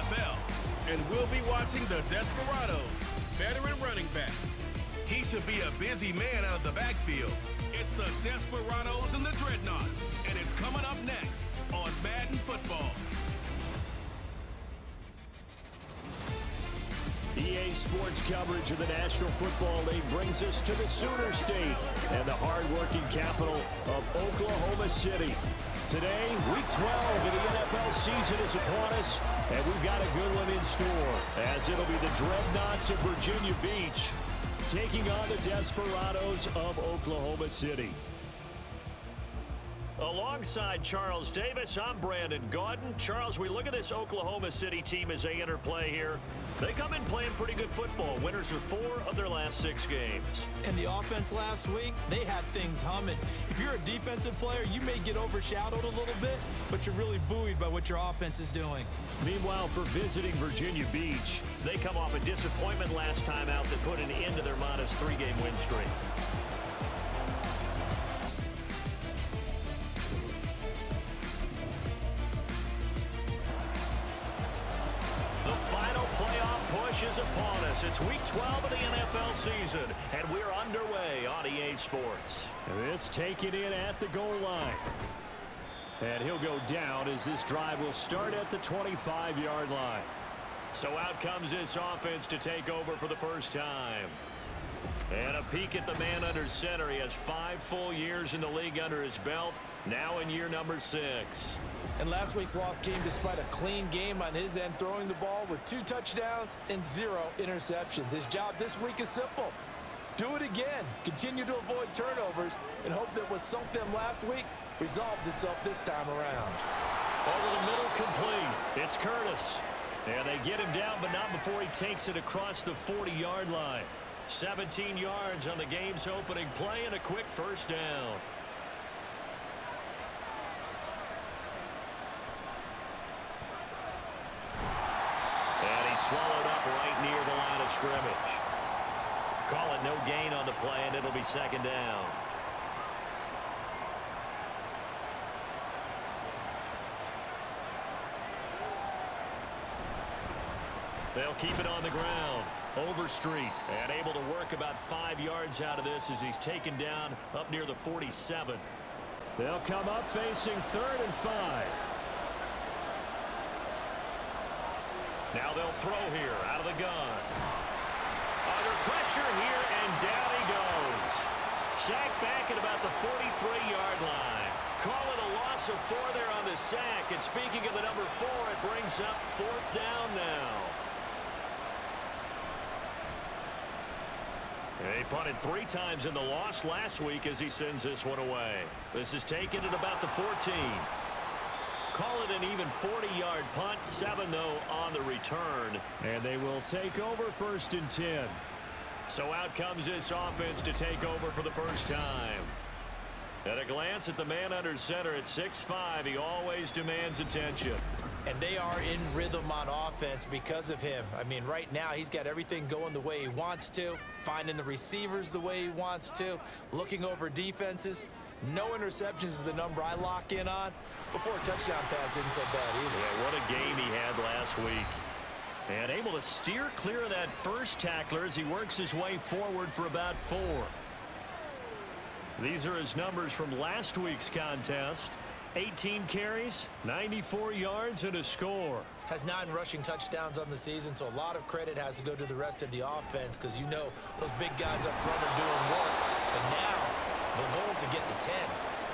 NFL. And we'll be watching the Desperados, veteran running back. He should be a busy man out of the backfield. It's the Desperados and the Dreadnoughts, and it's coming up next on Madden Football. EA Sports coverage of the National Football League brings us to the Sooner State and the hard-working capital of Oklahoma City. Today, Week 12 of the NFL season is upon us, and we've got a good one in store, as it'll be the Dreadnoughts of Virginia Beach taking on the Desperados of Oklahoma City. Alongside Charles Davis, I'm Brandon Gaudin. Charles, we look at this Oklahoma City team as they enter play here. They come in playing pretty good football. Winners of 4 of their last 6 games. And the offense last week, they had things humming. If you're a defensive player, you may get overshadowed a little bit, but you're really buoyed by what your offense is doing. Meanwhile, for visiting Virginia Beach, they come off a disappointment last time out that put an end to their modest 3-game win streak. Is upon us. It's Week 12 of the NFL season, and we're underway on EA Sports. This taken in at the goal line. And he'll go down as this drive will start at the 25-yard line. So out comes this offense to take over for the first time. And a peek at the man under center. He has 5 full years in the league under his belt, now in year number 6. And last week's loss came despite a clean game on his end, throwing the ball with 2 touchdowns and 0 interceptions. His job this week is simple. Do it again. Continue to avoid turnovers and hope that what sunk them last week resolves itself this time around. Over the middle, complete. It's Curtis. And they get him down, but not before he takes it across the 40-yard line. 17 yards on the game's opening play and a quick first down. Swallowed up right near the line of scrimmage. Call it no gain on the play, and it'll be second down. They'll keep it on the ground. Overstreet, and able to work about 5 yards out of this as he's taken down up near the 47. They'll come up facing 3rd and 5. Now they'll throw here out of the gun. Under pressure here, and down he goes. Sacked back at about the 43-yard line. Call it a loss of 4 there on the sack. And speaking of the number 4, it brings up 4th down now. He punted 3 times in the loss last week as he sends this one away. This is taken at about the 14. Call it an even 40-yard punt, 7 though on the return. And they will take over 1st and 10. So out comes this offense to take over for the first time. At a glance at the man under center at 6'5", he always demands attention. And they are in rhythm on offense because of him. I mean, right now he's got everything going the way he wants to, finding the receivers the way he wants to, looking over defenses. No interceptions is the number I lock in on. Before a touchdown pass isn't so bad either. Yeah, what a game he had last week. And able to steer clear of that first tackler as he works his way forward for about 4. These are his numbers from last week's contest. 18 carries, 94 yards, and a score. Has 9 rushing touchdowns on the season, so a lot of credit has to go to the rest of the offense because you know those big guys up front are doing work. But now the goal is to get to 10.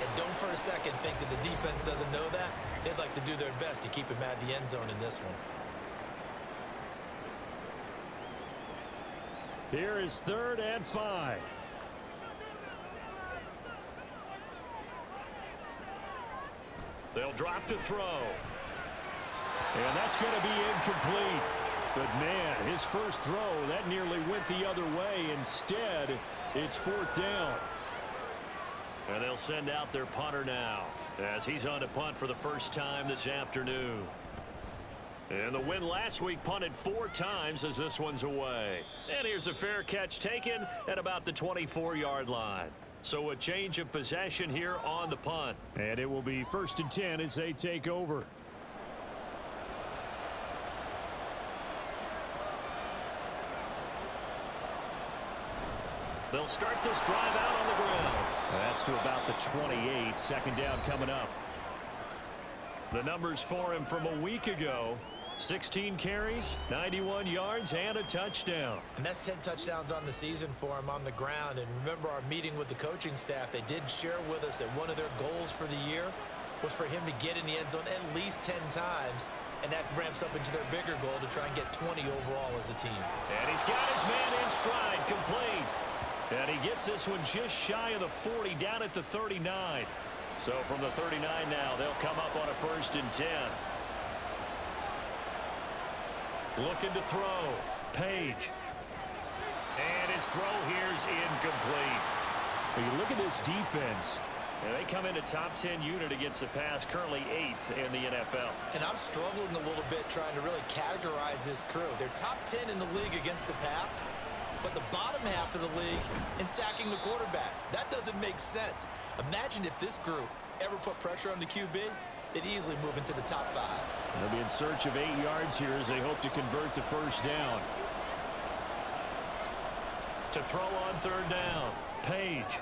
And don't for a second think that the defense doesn't know that. They'd like to do their best to keep him at the end zone in this one. Here is 3rd and 5. They'll drop to throw. And that's going to be incomplete. But, man, his first throw, that nearly went the other way. Instead, it's 4th down. And they'll send out their punter now as he's on to punt for the first time this afternoon. And the win last week punted 4 times as this one's away. And here's a fair catch taken at about the 24-yard line. So a change of possession here on the punt. And it will be 1st and 10 as they take over. They'll start this drive out on the ground. That's to about the 28. Second down coming up. The numbers for him from a week ago. 16 carries, 91 yards, and a touchdown. And that's 10 touchdowns on the season for him on the ground. And remember our meeting with the coaching staff, they did share with us that one of their goals for the year was for him to get in the end zone at least 10 times. And that ramps up into their bigger goal to try and get 20 overall as a team. And he's got his man in stride, complete. And he gets this one just shy of the 40, down at the 39. So from the 39 now, they'll come up on a 1st and 10. Looking to throw. Page. And his throw here's incomplete. When you look at this defense, and they come into top 10 unit against the pass, currently 8th in the NFL. And I'm struggling a little bit trying to really categorize this crew. They're top 10 in the league against the pass, but the bottom half of the league in sacking the quarterback. That doesn't make sense. Imagine if this group ever put pressure on the QB, they'd easily move into the top 5. They'll be in search of 8 yards here as they hope to convert the first down. To throw on 3rd down. Page.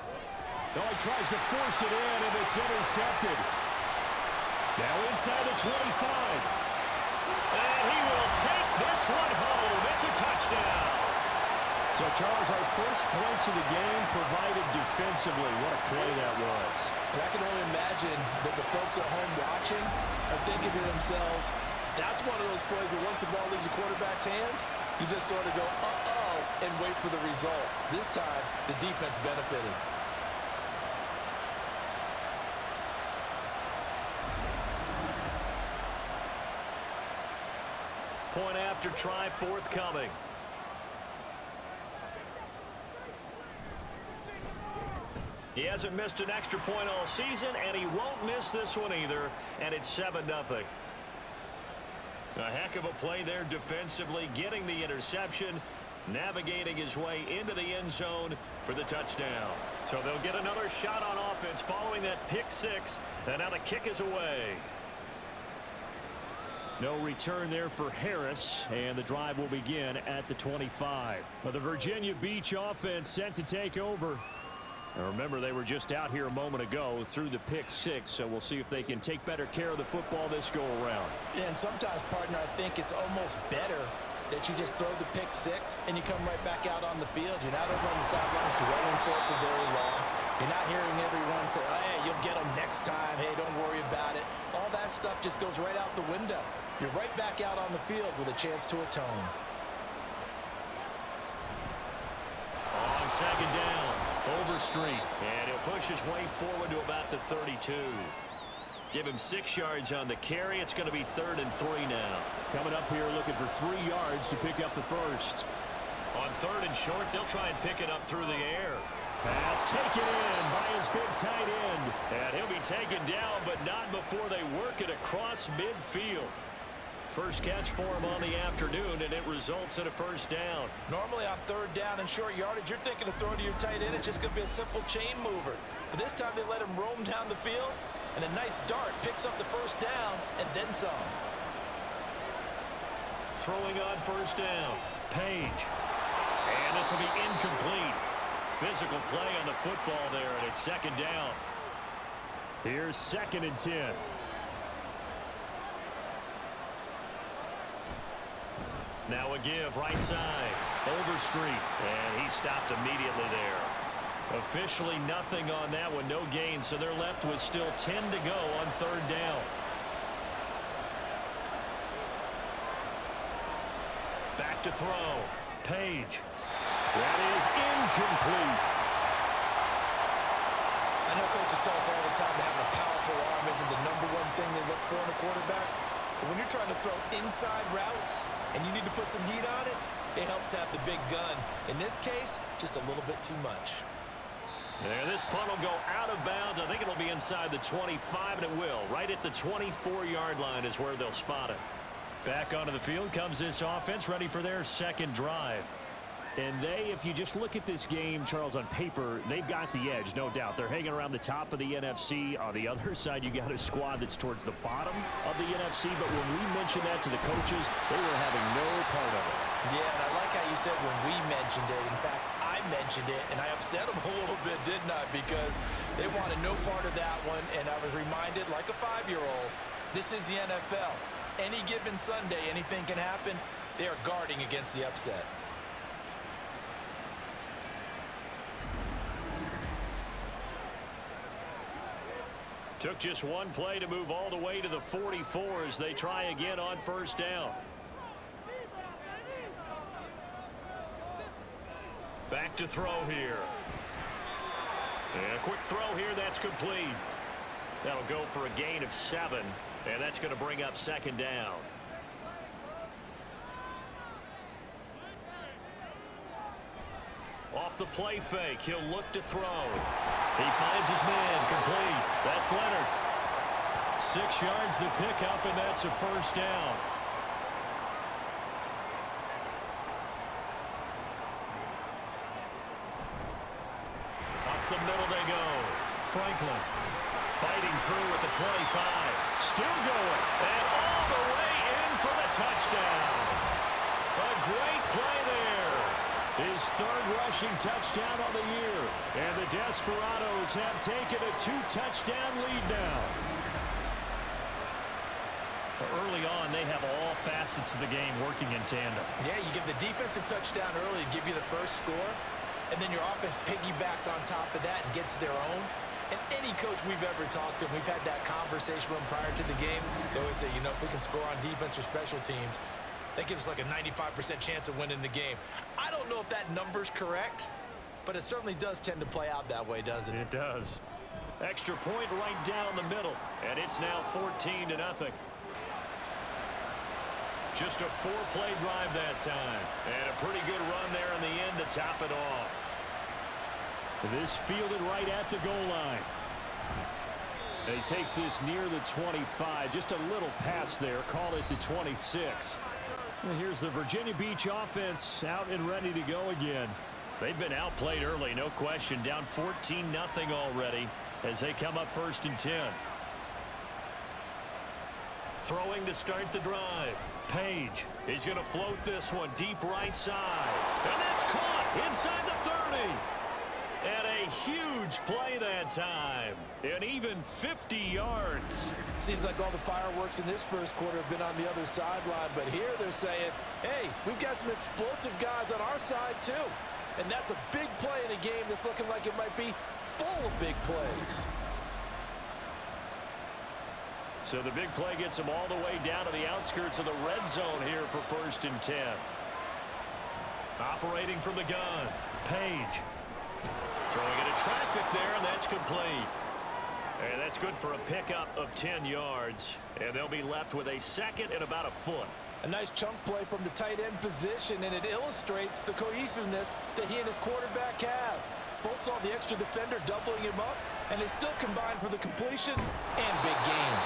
Oh, he tries to force it in, and it's intercepted. Now inside the 25. And he will take this one home. It's a touchdown. So, Charles, our first points of the game provided defensively. What a play that was. And I can only imagine that the folks at home watching are thinking to themselves, that's one of those plays where once the ball leaves the quarterback's hands, you just sort of go, uh-oh, and wait for the result. This time, the defense benefited. Point after try forthcoming. He hasn't missed an extra point all season, and he won't miss this one either, and it's 7-0. A heck of a play there defensively, getting the interception, navigating his way into the end zone for the touchdown. So they'll get another shot on offense following that pick 6, and now the kick is away. No return there for Harris, and the drive will begin at the 25. Well, the Virginia Beach offense set to take over. Now remember, they were just out here a moment ago through the pick 6, so we'll see if they can take better care of the football this go-around. Yeah, and sometimes, partner, I think it's almost better that you just throw the pick 6 and you come right back out on the field. You're not over on the sidelines dwelling for it for very long. You're not hearing everyone say, oh, hey, you'll get them next time. Hey, don't worry about it. All that stuff just goes right out the window. You're right back out on the field with a chance to atone. On 2nd down, Overstreet, and he'll push his way forward to about the 32. Give him 6 yards on the carry. It's going to be 3rd and 3 now. Coming up here looking for 3 yards to pick up the first. On 3rd and short, they'll try and pick it up through the air. Pass taken in by his big tight end. And he'll be taken down, but not before they work it across midfield. First catch for him on the afternoon, and it results in a first down. Normally on 3rd down and short yardage, you're thinking of throwing to your tight end. It's just going to be a simple chain mover. But this time they let him roam down the field, and a nice dart picks up the first down and then some. Throwing on 1st down, Page. And this will be incomplete. Physical play on the football there, and it's 2nd down. Here's 2nd and 10. Now a give right side. Overstreet. And he stopped immediately there. Officially nothing on that one. No gain. So they're left with still 10 to go on 3rd down. Back to throw. Page. That is incomplete. I know coaches tell us all the time that having a powerful arm isn't the #1 thing they look for in a quarterback. But when you're trying to throw inside routes and you need to put some heat on it, it helps have the big gun. In this case, just a little bit too much. And this punt will go out of bounds. I think it'll be inside the 25, and it will. Right at the 24-yard line is where they'll spot it. Back onto the field comes this offense, ready for their 2nd drive. And they, if you just look at this game, Charles, on paper, they've got the edge, no doubt. They're hanging around the top of the NFC. On the other side, you got a squad that's towards the bottom of the NFC. But when we mentioned that to the coaches, they were having no part of it. Yeah, and I like how you said when we mentioned it. In fact, I I mentioned it, and I upset them a little bit, didn't I? Because they wanted no part of that one, and I was reminded, like a 5-year-old, this is the NFL. Any given Sunday, anything can happen. They are guarding against the upset. Took just one play to move all the way to the 44 as they try again on first down. Back to throw here. And a quick throw here, that's complete. That'll go for a gain of 7, and that's going to bring up second down. Off the play fake, he'll look to throw. He finds his man, complete. That's Leonard. 6 yards the pickup, and that's a first down. Up the middle they go. Franklin fighting through at the 25. Still going, and all the way in for the touchdown. A great play there. His 3rd rushing touchdown on the year. And the Desperados have taken a 2-touchdown lead now. Early on, they have all facets of the game working in tandem. Yeah, you give the defensive touchdown early, give you the first score, and then your offense piggybacks on top of that and gets their own. And any coach we've ever talked to, we've had that conversation with them prior to the game. They always say, you know, if we can score on defense or special teams, that gives us like a 95% chance of winning the game. I don't know if that number's correct, but it certainly does tend to play out that way, doesn't it? It does. Extra point right down the middle, and it's now 14-0. Just a 4-play drive that time, and a pretty good run there in the end to top it off. This fielded right at the goal line. And he takes this near the 25, just a little pass there, call it the 26. And here's the Virginia Beach offense out and ready to go again. They've been outplayed early, no question, down 14-0 already as they come up 1st and 10. Throwing to start the drive. Page is going to float this one deep right side. And that's caught inside the 30. And a huge play that time. And even 50 yards. Seems like all the fireworks in this first quarter have been on the other sideline, but here they're saying, hey, we've got some explosive guys on our side too. And that's a big play in a game that's looking like it might be full of big plays. So the big play gets them all the way down to the outskirts of the red zone here for 1st and 10. Operating from the gun. Page. Throwing into traffic there, and that's complete. And that's good for a pickup of 10 yards. And they'll be left with a 2nd and about a foot. A nice chunk play from the tight end position, and it illustrates the cohesiveness that he and his quarterback have. Both saw the extra defender doubling him up, and they still combined for the completion and big gain.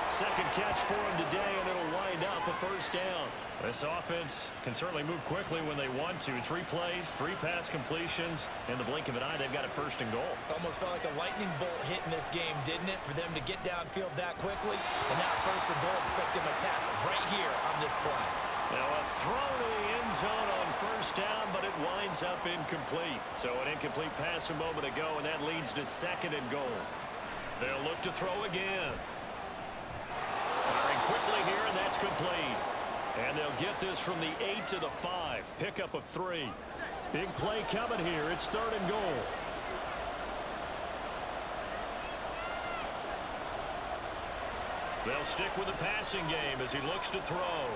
2nd catch for him today, and it'll wind up a first down. This offense can certainly move quickly when they want to. 3 plays, 3 pass completions. In the blink of an eye, they've got it 1st and goal. Almost felt like a lightning bolt hit in this game, didn't it? For them to get downfield that quickly. And now 1st and goal, expect them to tackle right here on this play. Now a throw to the end zone on 1st down, but it winds up incomplete. So an incomplete pass a moment ago, and that leads to 2nd and goal. They'll look to throw again. Firing quickly here, and that's complete. And they'll get this from the 8 to the 5. Pickup of 3. Big play coming here. It's 3rd and goal. They'll stick with the passing game as he looks to throw.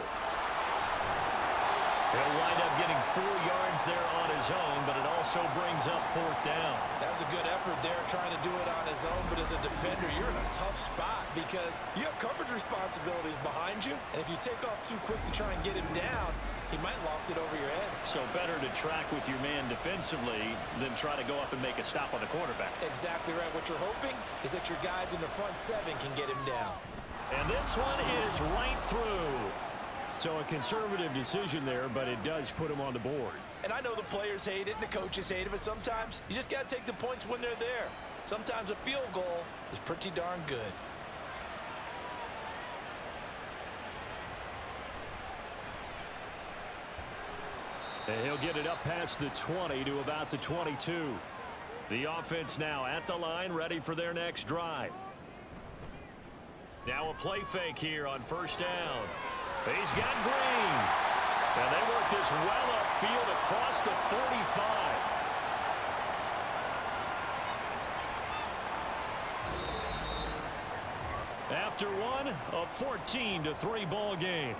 He'll wind up getting 4 yards there on his own, but it also brings up 4th down. That was a good effort there, trying to do it on his own, but as a defender, you're in a tough spot because you have coverage responsibilities behind you, and if you take off too quick to try and get him down, he might loft it over your head. So better to track with your man defensively than try to go up and make a stop on the quarterback. Exactly right. What you're hoping is that your guys in the front 7 can get him down. And this one is right through. So a conservative decision there, but it does put him on the board. And I know the players hate it and the coaches hate it, but sometimes you just got to take the points when they're there. Sometimes a field goal is pretty darn good. And he'll get it up past the 20 to about the 22. The offense now at the line, ready for their next drive. Now a play fake here on first down. He's got Green. And they work this well upfield across the 45. After one, a 14-3 ball game.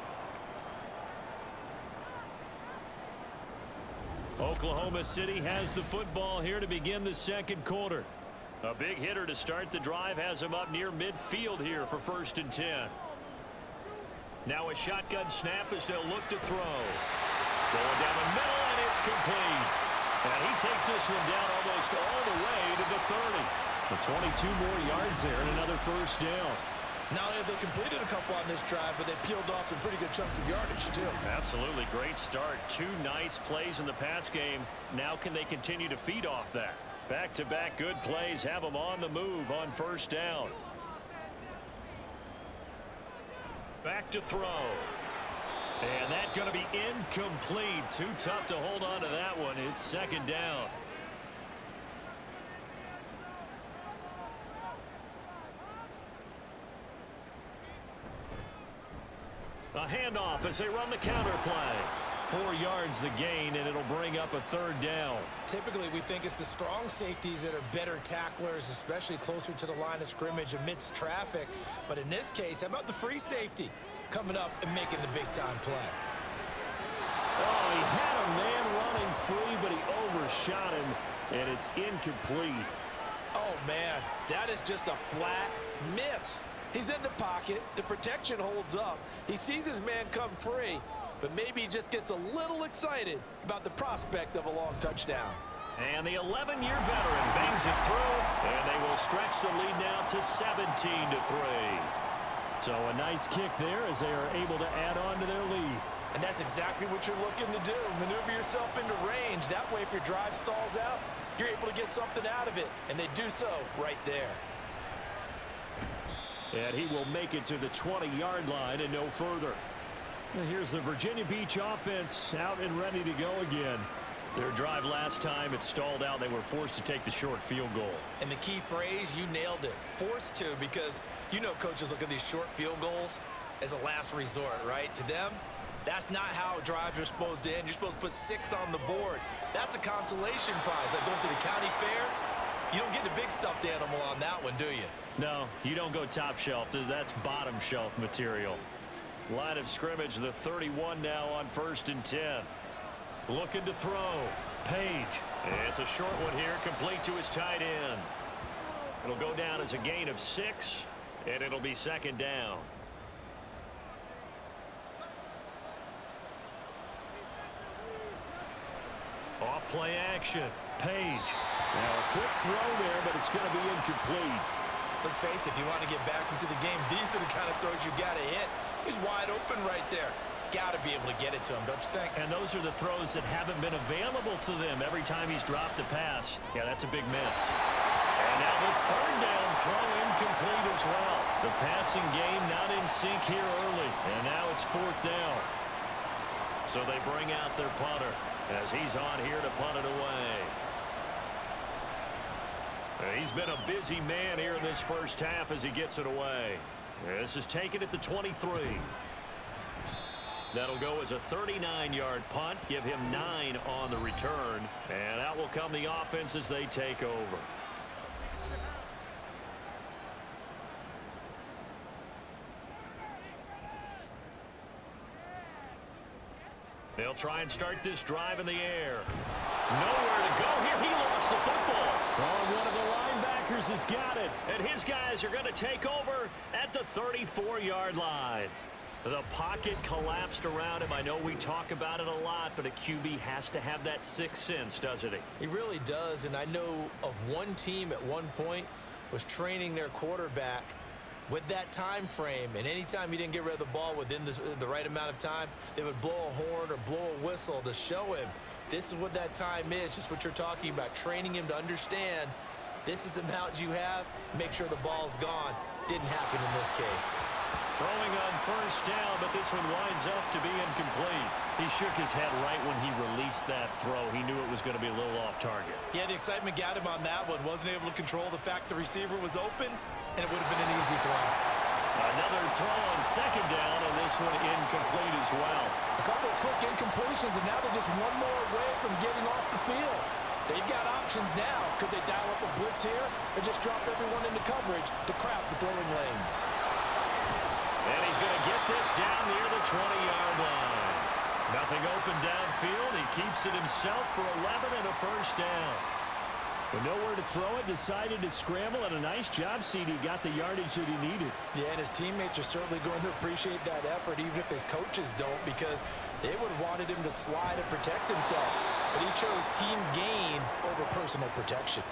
Oklahoma City has the football here to begin the second quarter. A big hitter to start the drive has him up near midfield here for 1st and 10. Now a shotgun snap as they'll look to throw. Going down the middle, and it's complete. And he takes this one down almost all the way to the 30. The 22 more yards there and another first down. Not only have they completed a couple on this drive, but they peeled off some pretty good chunks of yardage, too. Absolutely great start. 2 nice plays in the pass game. Now can they continue to feed off that? Back-to-back good plays have them on the move on first down. Back to throw. And that's going to be incomplete. Too tough to hold on to that one. It's second down. A handoff as they run the counter play. 4 yards the gain, and it'll bring up a third down. Typically, we think it's the strong safeties that are better tacklers, especially closer to the line of scrimmage amidst traffic. But in this case, how about the free safety coming up and making the big-time play? Oh, he had a man running free, but he overshot him, and it's incomplete. Oh, man, that is just a flat miss. He's in the pocket. The protection holds up. He sees his man come free, but maybe he just gets a little excited about the prospect of a long touchdown. And the 11-year veteran bangs it through, and they will stretch the lead now to 17-3. So a nice kick there as they are able to add on to their lead. And that's exactly what you're looking to do. Maneuver yourself into range. That way, if your drive stalls out, you're able to get something out of it. And they do so right there. And he will make it to the 20-yard line and no further. And here's the Virginia Beach offense out and ready to go again. Their drive last time, it stalled out. They were forced to take the short field goal. And the key phrase, you nailed it. Forced to, because you know coaches look at these short field goals as a last resort, right? To them, that's not how drives are supposed to end. You're supposed to put 6 on the board. That's a consolation prize. Like going to the county fair, you don't get the big stuffed animal on that one, do you? No, you don't go top shelf. That's bottom shelf material. Line of scrimmage, the 31 now on 1st and 10. Looking to throw. Page. It's a short one here, complete to his tight end. It'll go down as a gain of 6, and it'll be second down. Off play action. Page. Now a quick throw there, but it's going to be incomplete. Let's face it, if you want to get back into the game, these are the kind of throws you got to hit. He's wide open right there. Got to be able to get it to him, don't you think? And those are the throws that haven't been available to them every time he's dropped a pass. Yeah, that's a big miss. And now the third down throw incomplete as well. The passing game not in sync here early. And now it's 4th down. So they bring out their punter as he's on here to punt it away. He's been a busy man here in this first half as he gets it away. This is taken at the 23. That'll go as a 39-yard punt, give him 9 on the return. And out will come the offense as they take over. They'll try and start this drive in the air. Nowhere to go here. He lost the football. Oh, one of the linebackers has got it. And his guys are going to take over at the 34-yard line. The pocket collapsed around him. I know we talk about it a lot, but a QB has to have that sixth sense, doesn't he? He really does, and I know of one team at one point was training their quarterback with that time frame, and anytime he didn't get rid of the ball within the right amount of time, they would blow a horn or blow a whistle to show him this is what that time is, just what you're talking about, training him to understand This is the amount you have. Make sure the ball's gone. Didn't happen in this case. Throwing on first down, but this one winds up to be incomplete. He shook his head right when he released that throw. He knew it was going to be a little off target. Yeah, the excitement got him on that one. Wasn't able to control the fact the receiver was open, and it would have been an easy throw. Another throw on second down, and this one incomplete as well. A couple of quick incompletions, and now they're just one more away from getting off the field. They've got options now. Could they dial up a blitz here or just drop everyone into coverage to crowd the throwing lanes? And he's going to get this down near the 20-yard line. Nothing open downfield. He keeps it himself for 11 and a first down. With nowhere to throw it, decided to scramble, and a nice job, CD. Got the yardage that he needed. Yeah, and his teammates are certainly going to appreciate that effort, even if his coaches don't, because they would have wanted him to slide and protect himself. But he chose team gain over personal protection.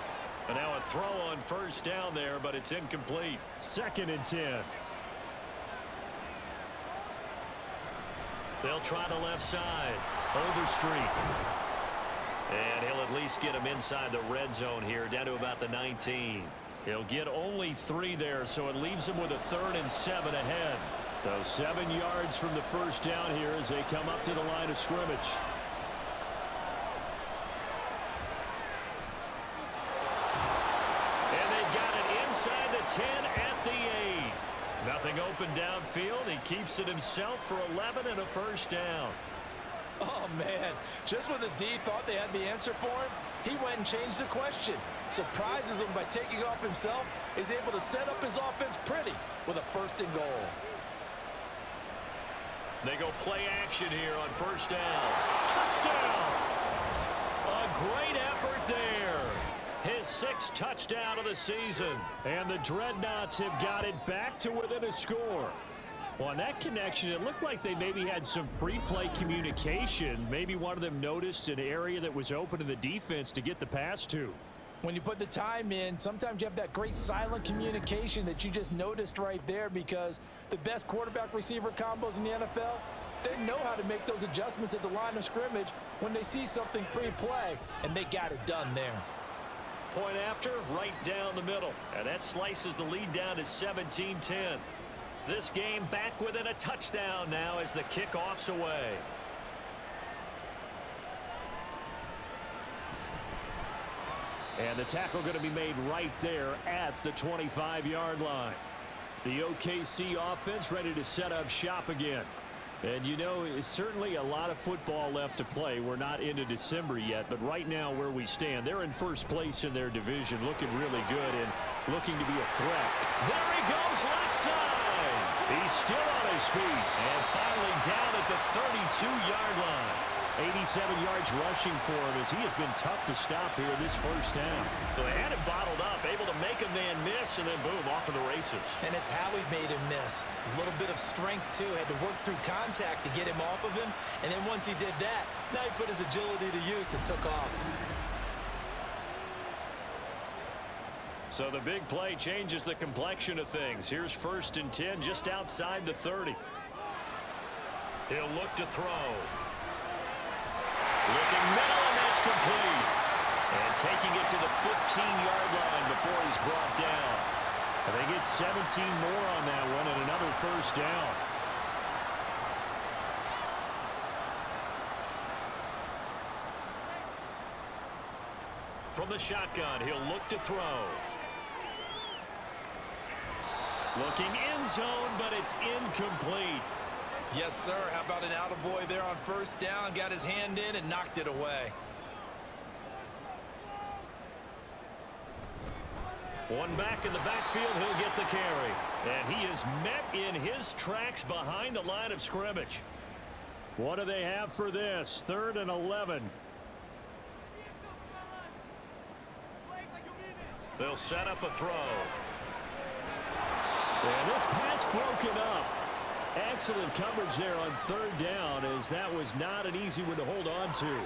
And now a throw on first down there, but it's incomplete. 2nd and 10. They'll try the left side. Overstreet. And he'll at least get him inside the red zone here, down to about the 19. He'll get only 3 there, so it leaves him with a 3rd and 7 ahead. So 7 yards from the first down here as they come up to the line of scrimmage. And they've got it inside the 10 at the 8. Nothing open downfield. He keeps it himself for 11 and a first down. Oh, man. Just when the D thought they had the answer for him, he went and changed the question. Surprises him by taking off himself. Is able to set up his offense pretty with a 1st and goal. They go play action here on first down. Touchdown! A great effort there. His 6th touchdown of the season. And the Dreadnoughts have got it back to within a score. Well, on that connection, it looked like they maybe had some pre-play communication. Maybe one of them noticed an area that was open to the defense to get the pass to. When you put the time in, sometimes you have that great silent communication that you just noticed right there, because the best quarterback-receiver combos in the NFL, they know how to make those adjustments at the line of scrimmage when they see something pre-play, and they got it done there. Point after, right down the middle. And that slices the lead down to 17-10. This game back within a touchdown now as the kickoff's away. And the tackle going to be made right there at the 25-yard line. The OKC offense ready to set up shop again. And, you know, it's certainly a lot of football left to play. We're not into December yet, but right now where we stand, they're in first place in their division, looking really good and looking to be a threat. There he goes, left side. He's still on his feet and finally down at the 32-yard line. 87 yards rushing for him as he has been tough to stop here this first down. So they had him bottled up, able to make a man miss, and then boom, off to the races. And it's how he made him miss. A little bit of strength, too. Had to work through contact to get him off of him. And then once he did that, now he put his agility to use and took off. So the big play changes the complexion of things. Here's 1st and 10 just outside the 30. He'll look to throw. Looking middle, and that's complete. And taking it to the 15-yard line before he's brought down. And they get 17 more on that one and another first down. From the shotgun, he'll look to throw. Looking end zone, but it's incomplete. Yes, sir. How about an attaboy there on first down? Got his hand in and knocked it away. One back in the backfield, he'll get the carry. And he is met in his tracks behind the line of scrimmage. What do they have for this? 3rd and 11. They'll set up a throw. And this pass broken up. Excellent coverage there on 3rd down, as that was not an easy one to hold on to.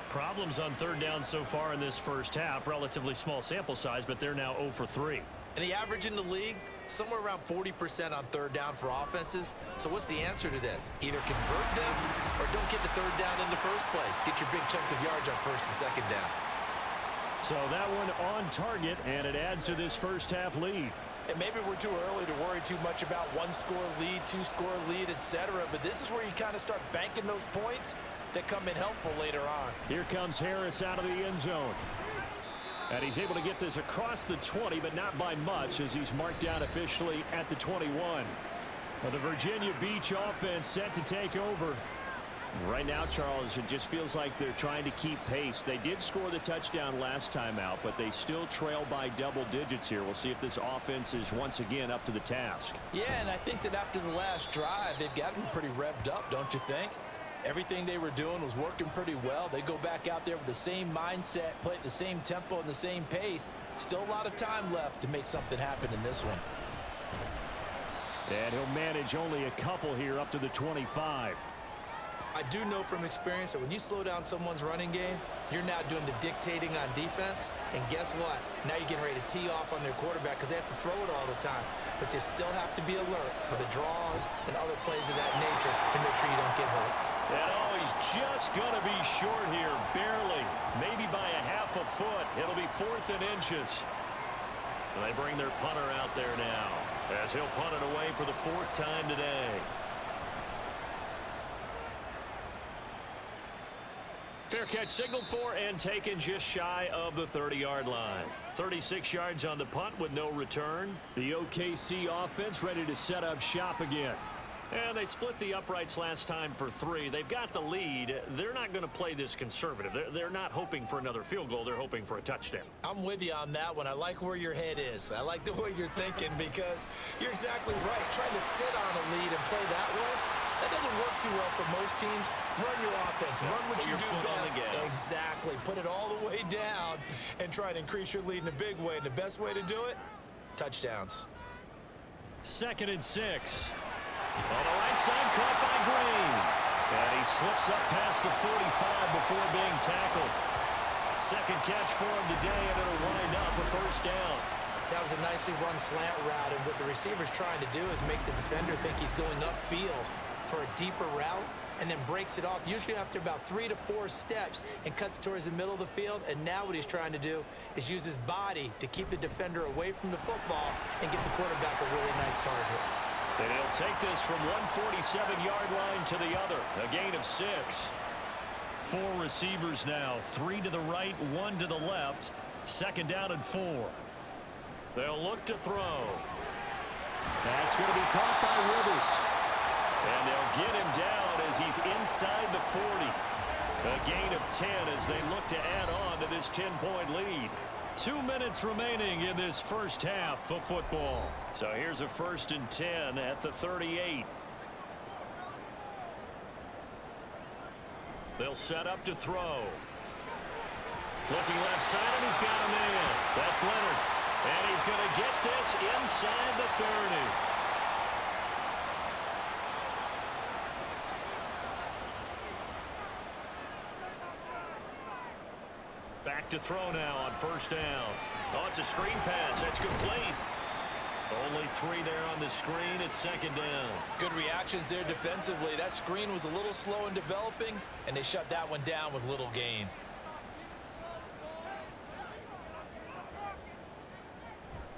Problems on 3rd down so far in this first half. Relatively small sample size, but they're now 0 for 3. And the average in the league, somewhere around 40% on 3rd down for offenses. So what's the answer to this? Either convert them or don't get to 3rd down in the first place. Get your big chunks of yards on 1st and 2nd down. So that one on target, and it adds to this first half lead. And maybe we're too early to worry too much about one-score lead, two-score lead, etc. But this is where you kind of start banking those points that come in helpful later on. Here comes Harris out of the end zone. And he's able to get this across the 20, but not by much, as he's marked down officially at the 21. Well, the Virginia Beach offense set to take over. Right now, Charles, it just feels like they're trying to keep pace. They did score the touchdown last time out, but they still trail by double digits here. We'll see if this offense is once again up to the task. Yeah, and I think that after the last drive, they've got to be pretty revved up, don't you think? Everything they were doing was working pretty well. They go back out there with the same mindset, play at the same tempo and the same pace. Still a lot of time left to make something happen in this one. And he'll manage only a couple here up to the 25. I do know from experience that when you slow down someone's running game, you're now doing the dictating on defense. And guess what? Now you're getting ready to tee off on their quarterback because they have to throw it all the time. But you still have to be alert for the draws and other plays of that nature to make sure you don't get hurt. And oh, he's just going to be short here, barely. Maybe by a half a foot. It'll be 4th and inches. And they bring their punter out there now, as he'll punt it away for the 4th time today. Fair catch signaled for and taken just shy of the 30-yard line. 36 yards on the punt with no return. The OKC offense ready to set up shop again. And they split the uprights last time for 3. They've got the lead. They're not going to play this conservative. They're not hoping for another field goal. They're hoping for a touchdown. I'm with you on that one. I like where your head is. I like the way you're thinking because you're exactly right. Trying to sit on a lead and play that way, that doesn't work too well for most teams. Run your offense. Run what you do best. Exactly. Put it all the way down and try to increase your lead in a big way. And the best way to do it, touchdowns. 2nd and 6. On the right side, caught by Green. And he slips up past the 45 before being tackled. Second catch for him today, and it'll wind up a 1st down. That was a nicely run slant route, and what the receiver's trying to do is make the defender think he's going upfield for a deeper route, and then breaks it off, usually after about 3 to 4 steps, and cuts towards the middle of the field. And now what he's trying to do is use his body to keep the defender away from the football and get the quarterback a really nice target. And he'll take this from one 47-yard line to the other. A gain of 6. 4 receivers now. 3 to the right, 1 to the left. 2nd down and 4. They'll look to throw. That's going to be caught by Rivers. And they'll get him down as he's inside the 40. A gain of 10 as they look to add on to this 10-point lead. 2 minutes remaining in this first half of football. So here's a 1st and 10 at the 38. They'll set up to throw. Looking left side, and he's got a man. That's Leonard. And he's going to get this inside the 30. Back to throw now on 1st down. Oh, it's a screen pass. That's complete. Only 3 there on the screen. It's 2nd down. Good reactions there defensively. That screen was a little slow in developing, and they shut that one down with little gain.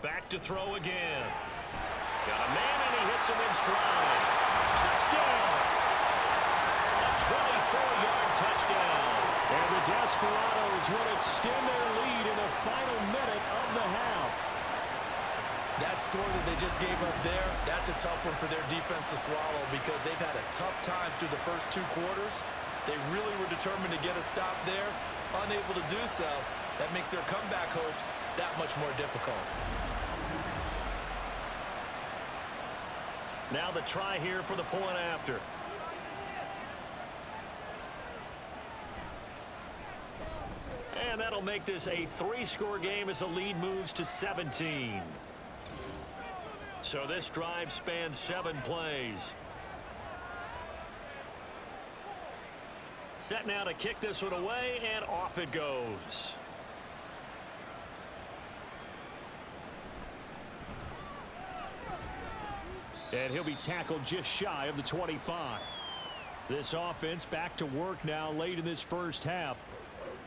Back to throw again. Got a man, and he hits him in stride. Touchdown! A 24-yard touchdown. And the Desperados would extend their lead in the final minute of the half. That score that they just gave up there, that's a tough one for their defense to swallow because they've had a tough time through the first 2 quarters. They really were determined to get a stop there, unable to do so. That makes their comeback hopes that much more difficult. Now the try here for the point after. And that'll make this a 3-score game as the lead moves to 17. So this drive spans 7 plays. Set now to kick this one away, and off it goes. And he'll be tackled just shy of the 25. This offense back to work now late in this first half.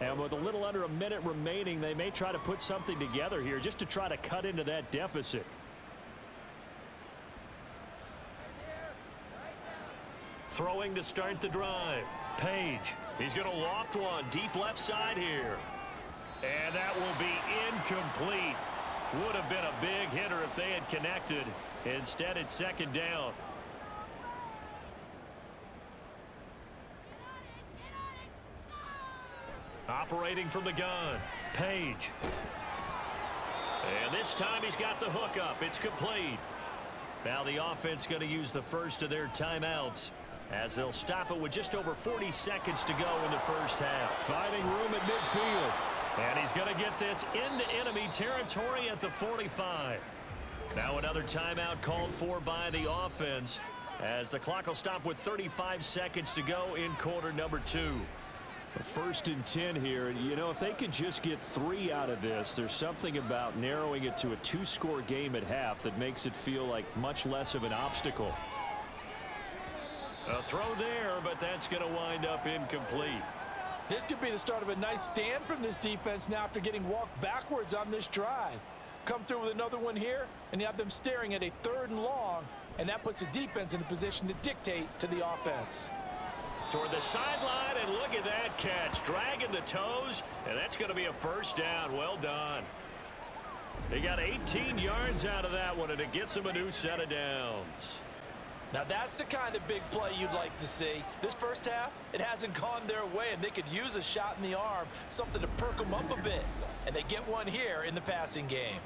And with a little under a minute remaining, they may try to put something together here just to try to cut into that deficit. Throwing to start the drive. Page. He's going to loft one deep left side here. And that will be incomplete. Would have been a big hitter if they had connected. Instead, it's second down. Operating from the gun. Page. And this time he's got the hook up. It's complete. Now the offense going to use the first of their timeouts as they'll stop it with just over 40 seconds to go in the first half. Finding room at midfield. And he's going to get this into enemy territory at the 45. Now another timeout called for by the offense as the clock will stop with 35 seconds to go in quarter number 2. First and 10 here. You know, if they could just get 3 out of this, there's something about narrowing it to a 2-score game at half that makes it feel like much less of an obstacle. A throw there, but that's going to wind up incomplete. This could be the start of a nice stand from this defense now after getting walked backwards on this drive. Come through with another one here, and you have them staring at a 3rd and long, and that puts the defense in a position to dictate to the offense. Toward the sideline, and look at that catch. Dragging the toes, and that's going to be a first down. Well done. They got 18 yards out of that one, and it gets them a new set of downs. Now that's the kind of big play you'd like to see. This first half, it hasn't gone their way, and they could use a shot in the arm, something to perk them up a bit. And they get one here in the passing game.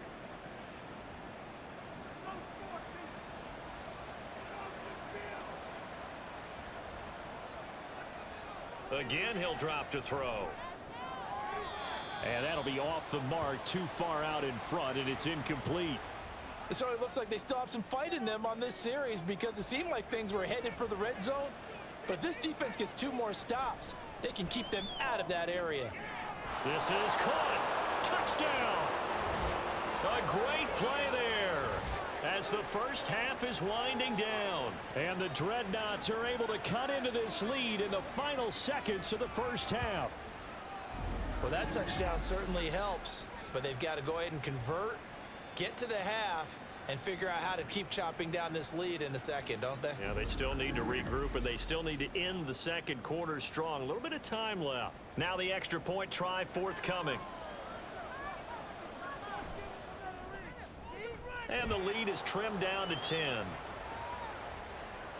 Again, he'll drop to throw. And that'll be off the mark, too far out in front, and it's incomplete. So it looks like they still have some fight in them on this series because it seemed like things were headed for the red zone. But if this defense gets 2 more stops, they can keep them out of that area. This is caught. Touchdown. A great play there as the first half is winding down. And the Dreadnoughts are able to cut into this lead in the final seconds of the first half. Well, that touchdown certainly helps, but they've got to go ahead and convert, get to the half, and figure out how to keep chopping down this lead in the second, don't they? Yeah, they still need to regroup, and they still need to end the second quarter strong. A little bit of time left. Now the extra point try forthcoming. And the lead is trimmed down to 10.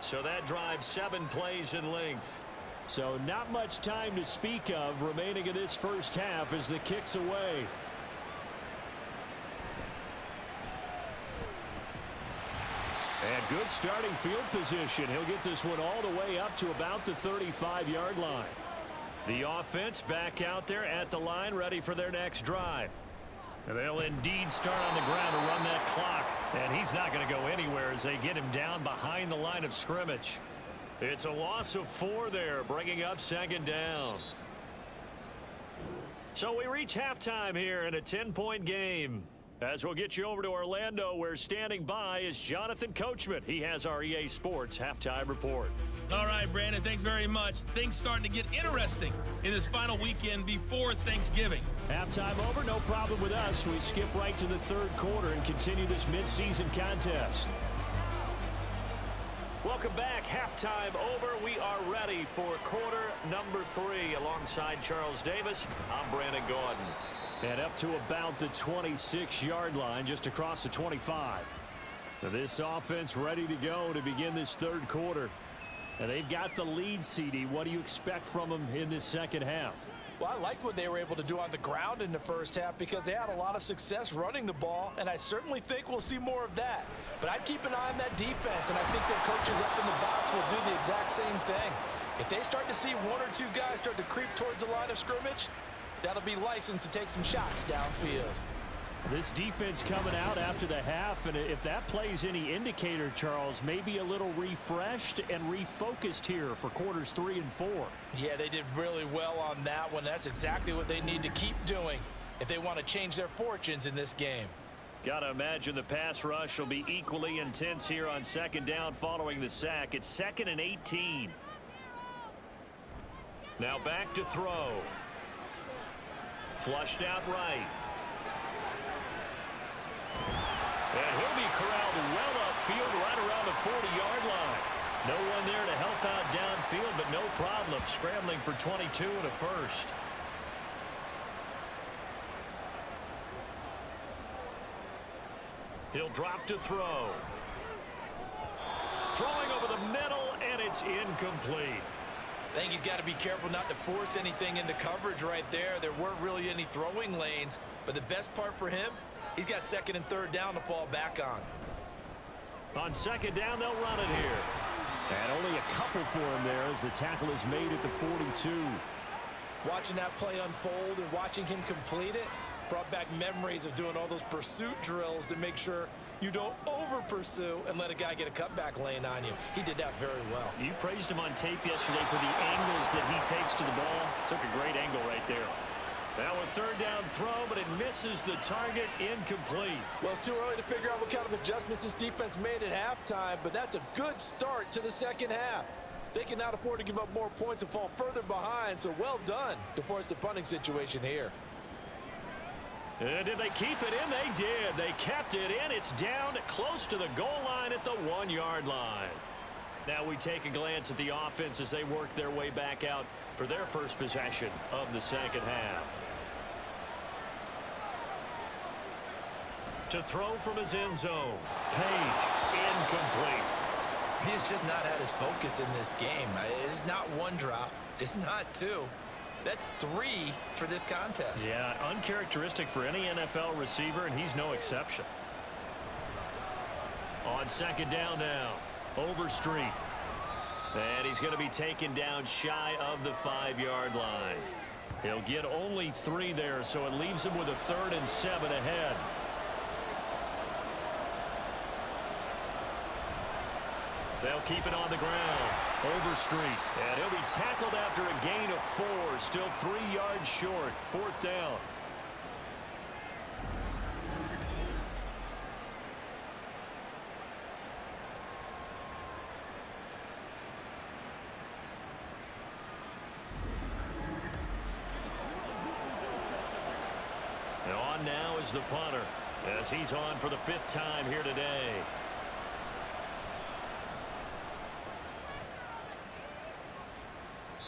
So that drives 7 plays in length. So not much time to speak of remaining in this first half as the kick's away. And good starting field position. He'll get this one all the way up to about the 35-yard line. The offense back out there at the line, ready for their next drive. And they'll indeed start on the ground to run that clock. And he's not going to go anywhere as they get him down behind the line of scrimmage. It's a loss of 4 there, bringing up second down. So we reach halftime here in a 10-point game. As we'll get you over to Orlando, where standing by is Jonathan Coachman. He has our EA Sports halftime report. All right, Brandon, thanks very much. Things starting to get interesting in this final weekend before Thanksgiving. Halftime over, no problem with us. We skip right to the third quarter and continue this midseason contest. Welcome back. Halftime over. We are ready for quarter number 3 alongside Charles Davis. I'm Brandon Gordon. And up to about the 26-yard line, just across the 25. Now this offense ready to go to begin this third quarter. And they've got the lead, CD. What do you expect from them in this second half? Well, I liked what they were able to do on the ground in the first half because they had a lot of success running the ball, and I certainly think we'll see more of that. But I'd keep an eye on that defense, and I think their coaches up in the box will do the exact same thing. If they start to see 1 or 2 guys start to creep towards the line of scrimmage, that'll be licensed to take some shots downfield. This defense coming out after the half, and if that plays any indicator, Charles, maybe a little refreshed and refocused here for quarters 3 and 4. Yeah, they did really well on that one. That's exactly what they need to keep doing if they want to change their fortunes in this game. Got to imagine the pass rush will be equally intense here on second down following the sack. It's 2nd and 18. Now back to throw. Flushed out right. And he'll be corralled well upfield right around the 40-yard line. No one there to help out downfield, but no problem scrambling for 22 and a first. He'll drop to throw. Throwing over the middle, and it's incomplete. I think he's got to be careful not to force anything into coverage right there. There weren't really any throwing lanes, but the best part for him, he's got second and third down to fall back on. On second down, they'll run it here. And only a couple for him there as the tackle is made at the 42. Watching that play unfold and watching him complete it brought back memories of doing all those pursuit drills to make sure you don't over-pursue and let a guy get a cutback lane on you. He did that very well. You praised him on tape yesterday for the angles that he takes to the ball. Took a great angle right there. Now a third down throw, but it misses the target. Incomplete. Well, it's too early to figure out what kind of adjustments this defense made at halftime, but that's a good start to the second half. They cannot afford to give up more points and fall further behind, so well done to force the punting situation here. And did they keep it in? They did. They kept it in. It's down close to the goal line at the 1-yard line. Now we take a glance at the offense as they work their way back out for their first possession of the second half. To throw from his end zone. Page, incomplete. He has just not had his focus in this game. It's not one drop. It's not two. That's 3 for this contest. Yeah, uncharacteristic for any NFL receiver, and he's no exception. On second down now, Overstreet. And he's going to be taken down shy of the 5-yard line. He'll get only 3 there, so it leaves him with a 3rd and 7 ahead. They'll keep it on the ground. Overstreet. And he'll be tackled after a gain of 4. Still 3 yards short. 4th down. And on now is the punter, as he's on for the 5th time here today.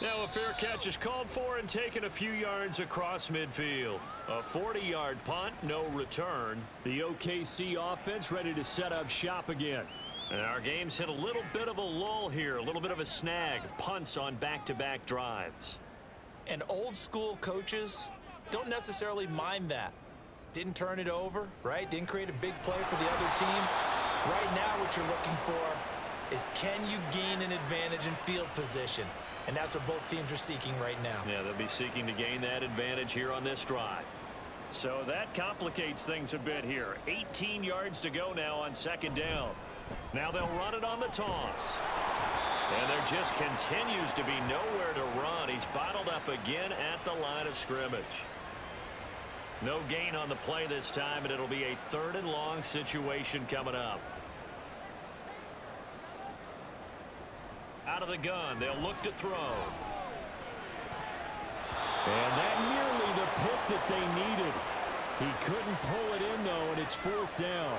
Now a fair catch is called for and taken a few yards across midfield. A 40-yard punt, no return. The OKC offense ready to set up shop again. And our game's hit a little bit of a lull here, a little bit of a snag. Punts on back-to-back drives. And old school coaches don't necessarily mind that. Didn't turn it over, right? Didn't create a big play for the other team. Right now what you're looking for is, can you gain an advantage in field position? And that's what both teams are seeking right now. Yeah, they'll be seeking to gain that advantage here on this drive. So that complicates things a bit here. 18 yards to go now on second down. Now they'll run it on the toss. And there just continues to be nowhere to run. He's bottled up again at the line of scrimmage. No gain on the play this time, and it'll be a 3rd and long situation coming up. Out of the gun, they'll look to throw. And that nearly the pick that they needed. He couldn't pull it in, though, and it's 4th down.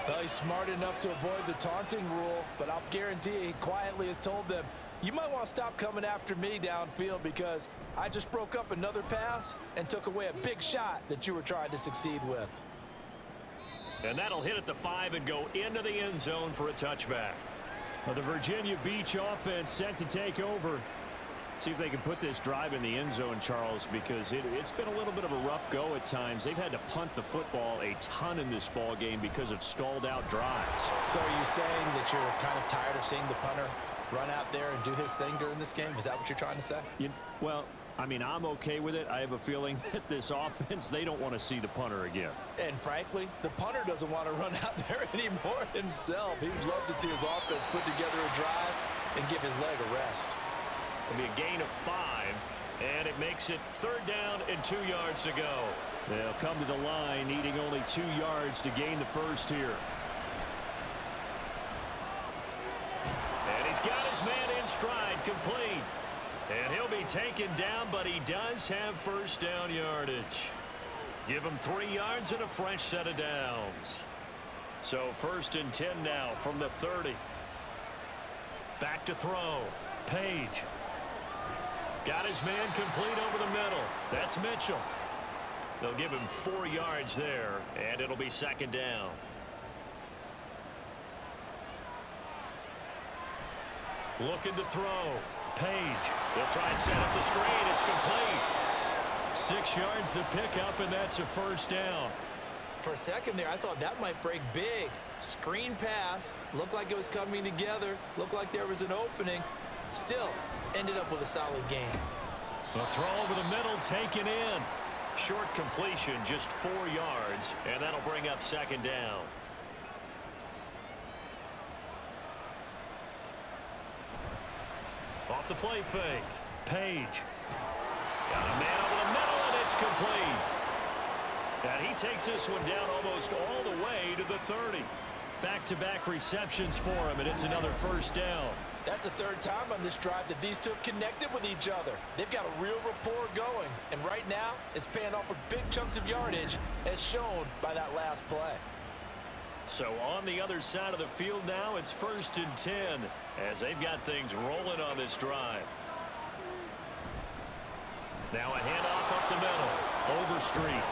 Well, he's smart enough to avoid the taunting rule, but I'll guarantee you he quietly has told them, you might want to stop coming after me downfield because I just broke up another pass and took away a big shot that you were trying to succeed with. And that'll hit at the 5 and go into the end zone for a touchback. Well, the Virginia Beach offense set to take over. See if they can put this drive in the end zone, Charles, because it's been a little bit of a rough go at times. They've had to punt the football a ton in this ball game because of stalled out drives. So are you saying that you're kind of tired of seeing the punter run out there and do his thing during this game? Is that what you're trying to say? Well, I mean, I'm okay with it. I have a feeling that this offense, they don't want to see the punter again. And frankly, the punter doesn't want to run out there anymore himself. He would love to see his offense put together a drive and give his leg a rest. It'll be a gain of 5, and it makes it 3rd down and 2 yards to go. They'll come to the line, needing only 2 yards to gain the first here. And he's got his man in stride, complete. And he'll be taken down, but he does have first down yardage. Give him 3 yards and a fresh set of downs. So 1st and 10 now from the 30. Back to throw. Page. Got his man complete over the middle. That's Mitchell. They'll give him 4 yards there, and it'll be 2nd down. Looking to throw. Page. They'll try and set up the screen. It's complete. 6 yards the pickup, and that's a first down. For a second there, I thought that might break big. Screen pass. Looked like it was coming together. Looked like there was an opening. Still, ended up with a solid gain. The throw over the middle taken in. Short completion, just 4 yards, and that'll bring up 2nd down. Off the play fake. Page. Got a man over the middle, and it's complete. And he takes this one down almost all the way to the 30. Back-to-back receptions for him, and it's another first down. That's the 3rd time on this drive that these two have connected with each other. They've got a real rapport going, and right now it's paying off with big chunks of yardage, as shown by that last play. So on the other side of the field now, it's 1st and 10 as they've got things rolling on this drive. Now a handoff up the middle. Overstreet.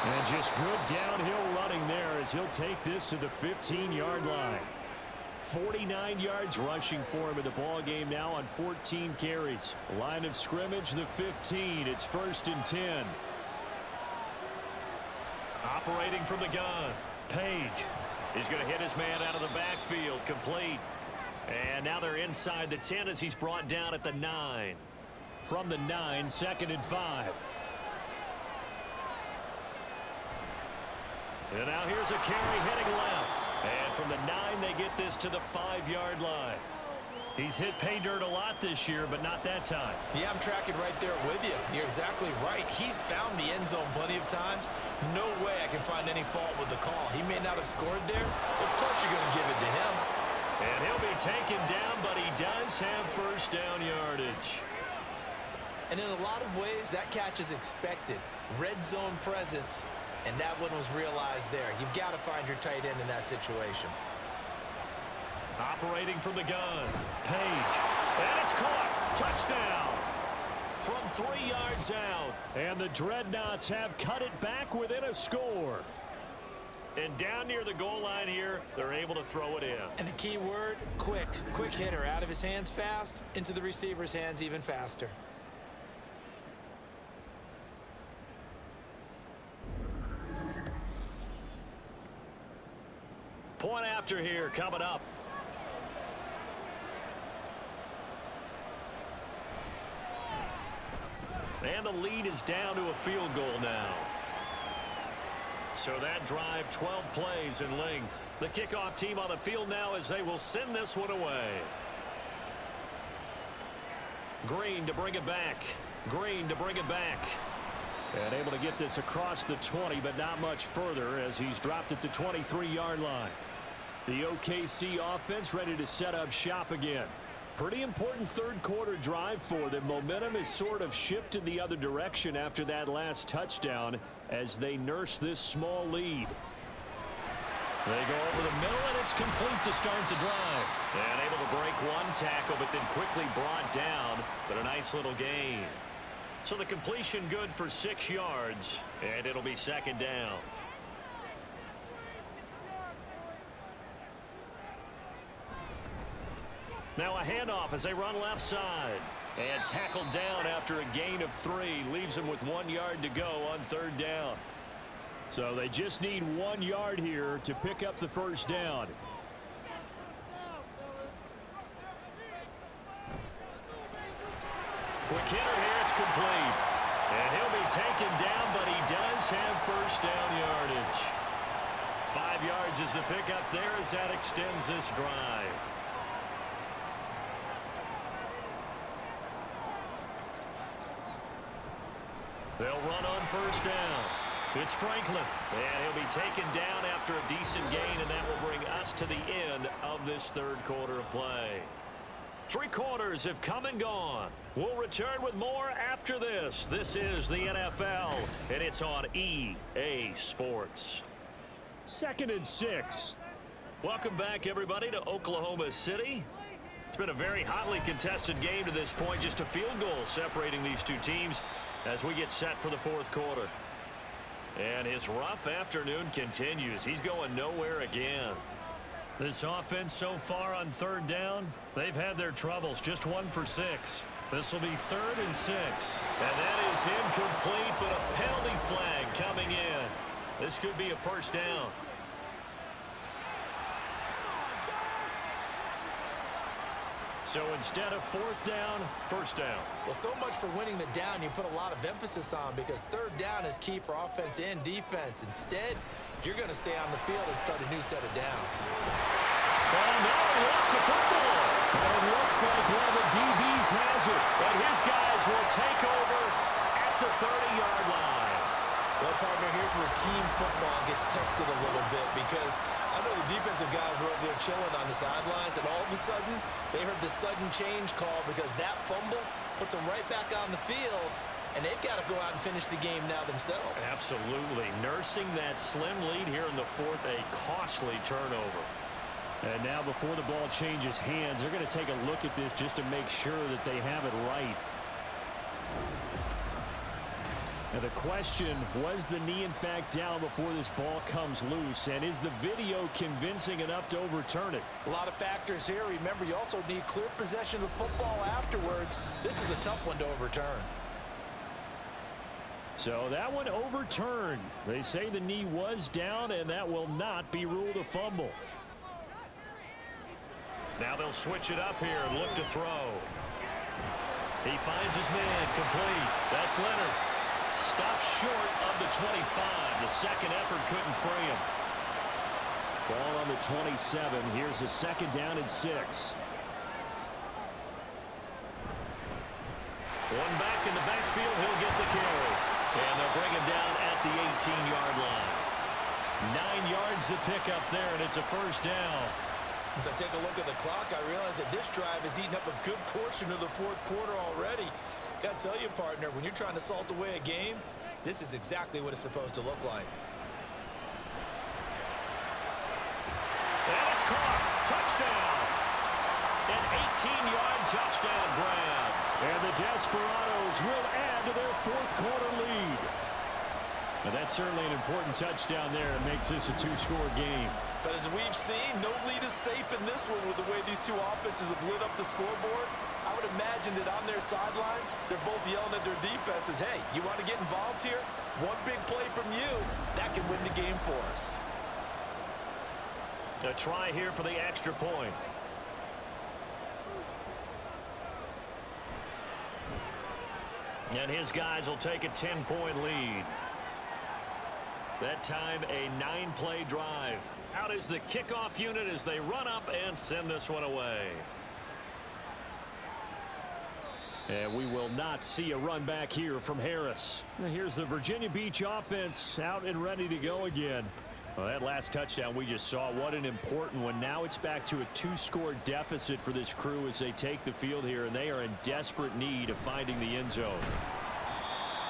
And just good downhill running there as he'll take this to the 15-yard line. 49 yards rushing for him in the ball game now on 14 carries. Line of scrimmage, the 15. It's 1st and 10. Operating from the gun. Page. He's going to hit his man out of the backfield. Complete. And now they're inside the 10 as he's brought down at the 9. From the 9, 2nd and 5. And now here's a carry heading left. And from the 9, they get this to the 5-yard line. He's hit pay dirt a lot this year, but not that time. Yeah, I'm tracking right there with you. You're exactly right. He's found the end zone plenty of times. No way I can find any fault with the call. He may not have scored there. Of course you're going to give it to him. And he'll be taken down, but he does have first down yardage. And in a lot of ways, that catch is expected. Red zone presence. And that one was realized there. You've got to find your tight end in that situation. Operating from the gun. Page. And it's caught. Touchdown. From 3 yards out. And the Dreadnoughts have cut it back within a score. And down near the goal line here, they're able to throw it in. And the key word, quick. Quick hitter. Out of his hands fast, into the receiver's hands even faster. Point after here coming up. And the lead is down to a field goal now. So that drive, 12 plays in length. The kickoff team on the field now as they will send this one away. Green to bring it back. Green to bring it back. And able to get this across the 20, but not much further as he's dropped at the 23-yard line. The OKC offense ready to set up shop again. Pretty important third quarter drive for them. Momentum has sort of shifted the other direction after that last touchdown as they nurse this small lead. They go over the middle, and it's complete to start the drive. And able to break one tackle, but then quickly brought down, but a nice little gain. So the completion good for 6 yards, and it'll be 2nd down. Now a handoff as they run left side. And tackled down after a gain of 3. Leaves him with 1 yard to go on 3rd down. So they just need 1 yard here to pick up the first down. Quick hitter here, it's complete. And he'll be taken down, but he does have first down yardage. 5 yards is the pickup there as that extends this drive. They'll run on first down. It's Franklin. And he'll be taken down after a decent gain, and that will bring us to the end of this third quarter of play. Three quarters have come and gone. We'll return with more after this. This is the NFL, and it's on EA Sports. 2nd and 6. Welcome back, everybody, to Oklahoma City. It's been a very hotly contested game to this point. Just a field goal separating these two teams as we get set for the fourth quarter. And his rough afternoon continues. He's going nowhere again. This offense so far on 3rd down, they've had their troubles. Just 1 for 6. This will be 3rd and 6. And that is incomplete, but a penalty flag coming in. This could be a first down. So instead of 4th down, 1st down. Well, so much for winning the down you put a lot of emphasis on, because 3rd down is key for offense and defense. Instead, you're going to stay on the field and start a new set of downs. Oh, no, he lost the football. And it looks like one of the DBs has it. But his guys will take over at the 30-yard line. Well, partner, here's where team football gets tested a little bit, because I know the defensive guys were over there chilling on the sidelines, and all of a sudden, they heard the sudden change call, because that fumble puts them right back on the field, and they've got to go out and finish the game now themselves. Absolutely. Nursing that slim lead here in the 4th, a costly turnover. And now before the ball changes hands, they're going to take a look at this just to make sure that they have it right. Now the question, was the knee in fact down before this ball comes loose? And is the video convincing enough to overturn it? A lot of factors here. Remember, you also need clear possession of football afterwards. This is a tough one to overturn. So that one overturned. They say the knee was down, and that will not be ruled a fumble. Now they'll switch it up here and look to throw. He finds his man complete. That's Leonard. Stopped short of the 25. The second effort couldn't free him. Ball on the 27. Here's a 2nd down and 6. One back in the backfield. He'll get the carry. And they'll bring him down at the 18-yard line. 9 yards to pick up there, and it's a first down. As I take a look at the clock, I realize that this drive has eaten up a good portion of the 4th quarter already. Got to tell you, partner, when you're trying to salt away a game, this is exactly what it's supposed to look like. And it's caught. Touchdown. An 18-yard touchdown grab. And the Desperados will add to their 4th quarter lead. Now that's certainly an important touchdown there. It makes this a 2-score game. But as we've seen, no lead is safe in this one with the way these two offenses have lit up the scoreboard. I would imagine that on their sidelines, they're both yelling at their defenses, hey, you want to get involved here? One big play from you, that can win the game for us. A try here for the extra point. And his guys will take a 10-point lead. That time, a 9-play drive. Out is the kickoff unit as they run up and send this one away. And we will not see a run back here from Harris. Here's the Virginia Beach offense out and ready to go again. Well, that last touchdown we just saw, what an important one. Now it's back to a 2-score deficit for this crew as they take the field here, and they are in desperate need of finding the end zone.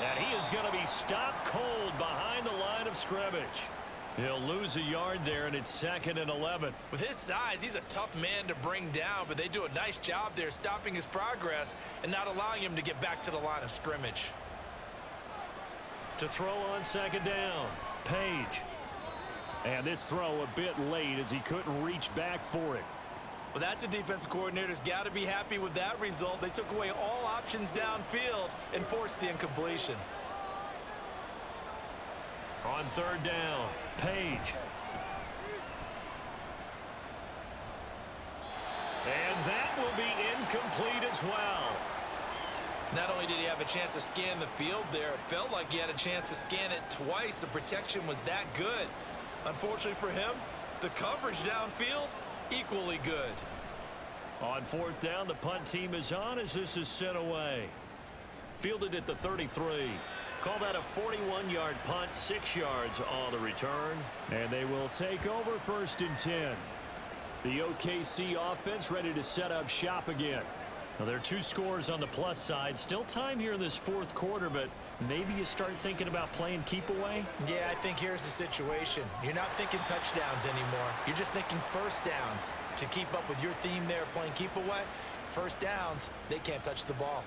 And he is going to be stopped cold behind the line of scrimmage. He'll lose a yard there, and it's 2nd and 11. With his size, he's a tough man to bring down, but they do a nice job there stopping his progress and not allowing him to get back to the line of scrimmage. To throw on 2nd down, Page. And this throw a bit late as he couldn't reach back for it. Well, that's a defensive coordinator's got to be happy with that result. They took away all options downfield and forced the incompletion. On 3rd down, Page. And that will be incomplete as well. Not only did he have a chance to scan the field there, it felt like he had a chance to scan it twice. The protection was that good. Unfortunately for him, the coverage downfield, equally good. On 4th down, the punt team is on as this is sent away. Fielded at the 33. Call that a 41-yard punt, 6 yards on the return. And they will take over 1st and 10. The OKC offense ready to set up shop again. Now, there are 2 scores on the plus side. Still time here in this fourth quarter, but maybe you start thinking about playing keep away? Yeah, I think here's the situation. You're not thinking touchdowns anymore. You're just thinking first downs. To keep up with your theme there, playing keep away, first downs, they can't touch the ball.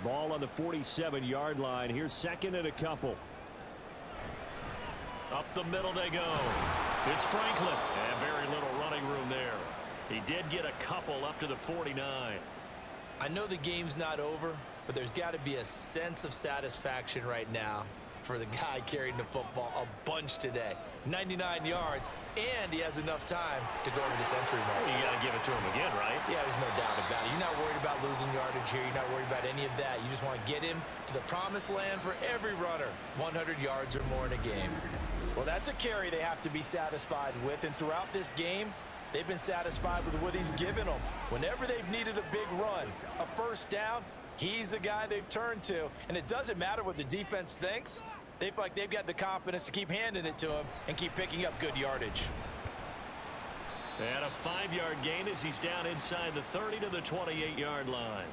Ball on the 47-yard line. Here's second and a couple. Up the middle they go. It's Franklin. And very little running room there. He did get a couple up to the 49. I know the game's not over, but there's got to be a sense of satisfaction right now for the guy carrying the football a bunch today. 99 yards, and he has enough time to go over the century mark. You got to give it to him again, right? Yeah, there's no doubt about it. You're not worried about losing yardage here. You're not worried about any of that. You just want to get him to the promised land for every runner. 100 yards or more in a game. Well, that's a carry they have to be satisfied with, and throughout this game, they've been satisfied with what he's given them. Whenever they've needed a big run, a first down, he's the guy they've turned to. And it doesn't matter what the defense thinks. They feel like they've got the confidence to keep handing it to him and keep picking up good yardage. And a 5-yard gain as he's down inside the 30 to the 28-yard line.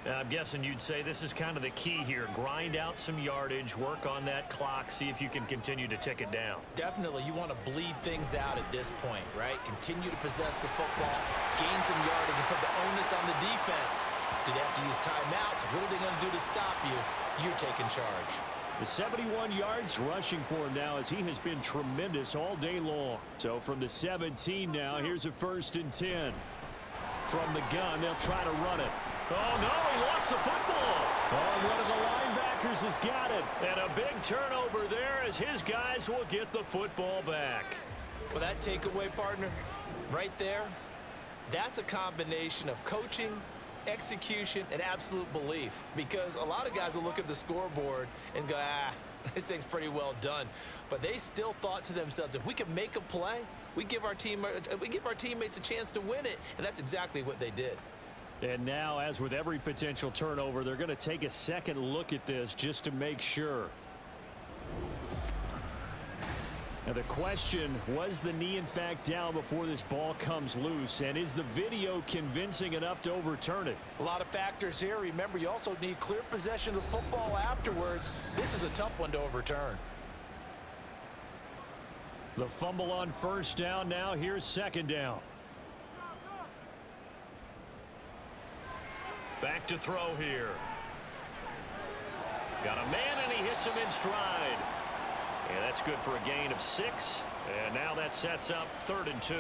Now, I'm guessing you'd say this is kind of the key here. Grind out some yardage, work on that clock, see if you can continue to tick it down. Definitely, you want to bleed things out at this point, right? Continue to possess the football, gain some yardage, and put the onus on the defense. Do they have to use timeouts? What are they going to do to stop you? You're taking charge. The 71 yards rushing for him now as he has been tremendous all day long. So from the 17 now, here's a 1st and 10. From the gun, they'll try to run it. Oh, no, he lost the football. Oh, one of the linebackers has got it. And a big turnover there as his guys will get the football back. Well, that takeaway, partner, right there, that's a combination of coaching, execution, and absolute belief. Because a lot of guys will look at the scoreboard and go, this thing's pretty well done. But they still thought to themselves, if we can make a play, we give our teammates a chance to win it. And that's exactly what they did. And now, as with every potential turnover, they're going to take a second look at this just to make sure. Now the question, was the knee in fact down before this ball comes loose? And is the video convincing enough to overturn it? A lot of factors here. Remember, you also need clear possession of the football afterwards. This is a tough one to overturn. The fumble on first down now. Here's second down. Back to throw here. Got a man, and he hits him in stride. And that's good for a gain of 6. And now that sets up 3rd and 2.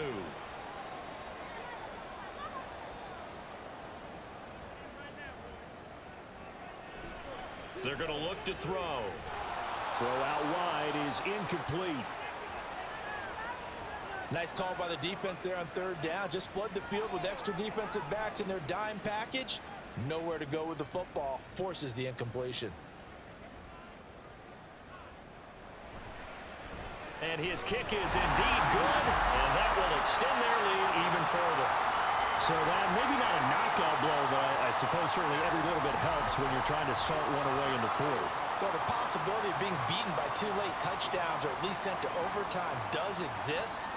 They're going to look to throw. Throw out wide is incomplete. Nice call by the defense there on 3rd down. Just flood the field with extra defensive backs in their dime package. Nowhere to go with the football. Forces the incompletion. And his kick is indeed good, and that will extend their lead even further. So that maybe not a knockout blow, but I suppose certainly every little bit helps when you're trying to start one away in the 4th. Well, the possibility of being beaten by 2 late touchdowns or at least sent to overtime does exist.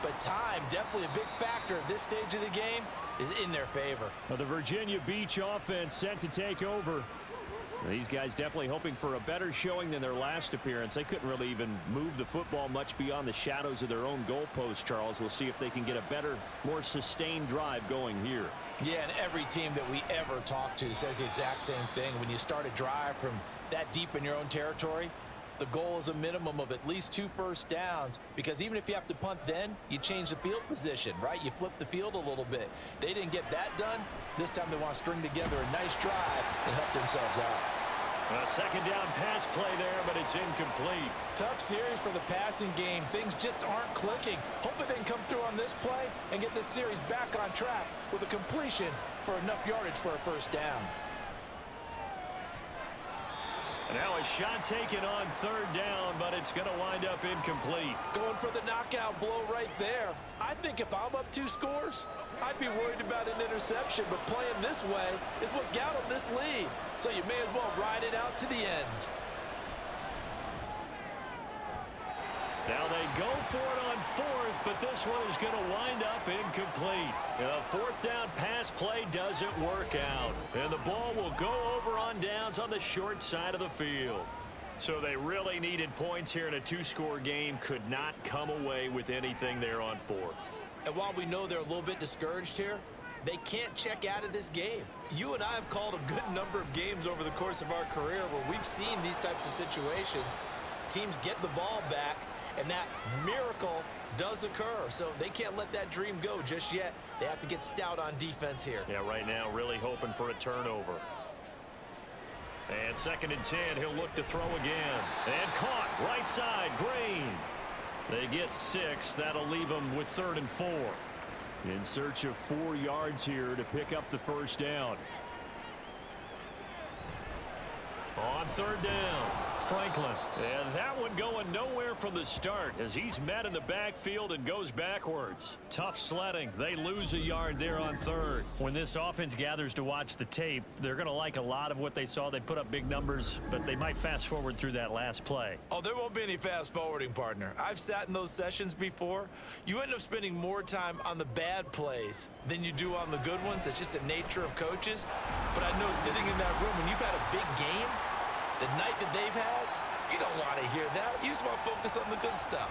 But time, definitely a big factor at this stage of the game, is in their favor. Now the Virginia Beach offense set to take over. These guys definitely hoping for a better showing than their last appearance. They couldn't really even move the football much beyond the shadows of their own goalpost, Charles. We'll see if they can get a better, more sustained drive going here. Yeah, and every team that we ever talk to says the exact same thing. When you start a drive from that deep in your own territory, the goal is a minimum of at least 2 first downs, because even if you have to punt then, you change the field position, right? You flip the field a little bit. They didn't get that done. This time they want to string together a nice drive and help themselves out. A second down pass play there, but it's incomplete. Tough series for the passing game. Things just aren't clicking. Hopefully they can come through on this play and get this series back on track with a completion for enough yardage for a first down. Now a shot taken on 3rd down, but it's going to wind up incomplete. Going for the knockout blow right there. I think if I'm up 2 scores, I'd be worried about an interception, but playing this way is what got them this lead. So you may as well ride it out to the end. Now they go for it on 4th, but this this one is going to wind up incomplete. A fourth down pass play doesn't work out. And the ball will go over on downs on the short side of the field. So they really needed points here in a two-score game. Could not come away with anything there on fourth. And while we know they're a little bit discouraged here, they can't check out of this game. You and I have called a good number of games over the course of our career where we've seen these types of situations. Teams get the ball back, and that miracle does occur. So they can't let that dream go just yet. They have to get stout on defense here. Yeah, right now really hoping for a turnover. And 2nd and 10, he'll look to throw again. And caught, right side, Green. They get 6. That'll leave them with 3rd and 4. In search of 4 yards here to pick up the first down. On 3rd down, Franklin. And that one going nowhere from the start as he's met in the backfield and goes backwards. Tough sledding. They lose a yard there on 3rd. When this offense gathers to watch the tape, they're going to like a lot of what they saw. They put up big numbers, but they might fast forward through that last play. Oh, there won't be any fast forwarding, partner. I've sat in those sessions before. You end up spending more time on the bad plays than you do on the good ones. It's just the nature of coaches. But I know sitting in that room, when you've had a big game, the night that they've had, you don't want to hear that. You just want to focus on the good stuff.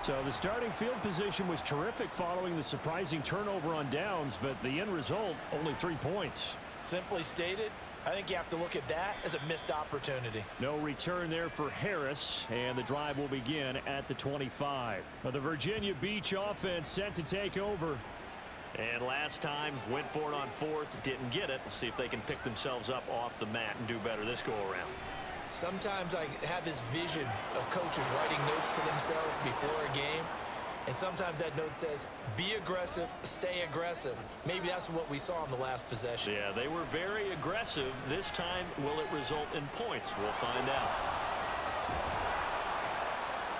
So the starting field position was terrific following the surprising turnover on downs, but the end result, only 3 points. Simply stated, I think you have to look at that as a missed opportunity. No return there for Harris, and the drive will begin at the 25. The Virginia Beach offense set to take over. And last time, went for it on 4th, didn't get it. We'll see if they can pick themselves up off the mat and do better this go-around. Sometimes I have this vision of coaches writing notes to themselves before a game, and sometimes that note says, be aggressive, stay aggressive. Maybe that's what we saw in the last possession. Yeah, they were very aggressive. This time, will it result in points? We'll find out.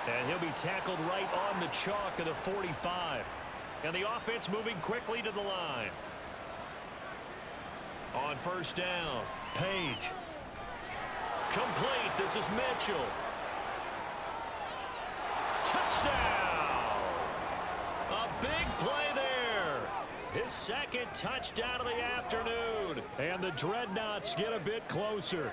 And he'll be tackled right on the chalk of the 45. And the offense moving quickly to the line. On 1st down, Page. Complete. This is Mitchell. Touchdown! A big play there. His 2nd touchdown of the afternoon. And the Dreadnoughts get a bit closer.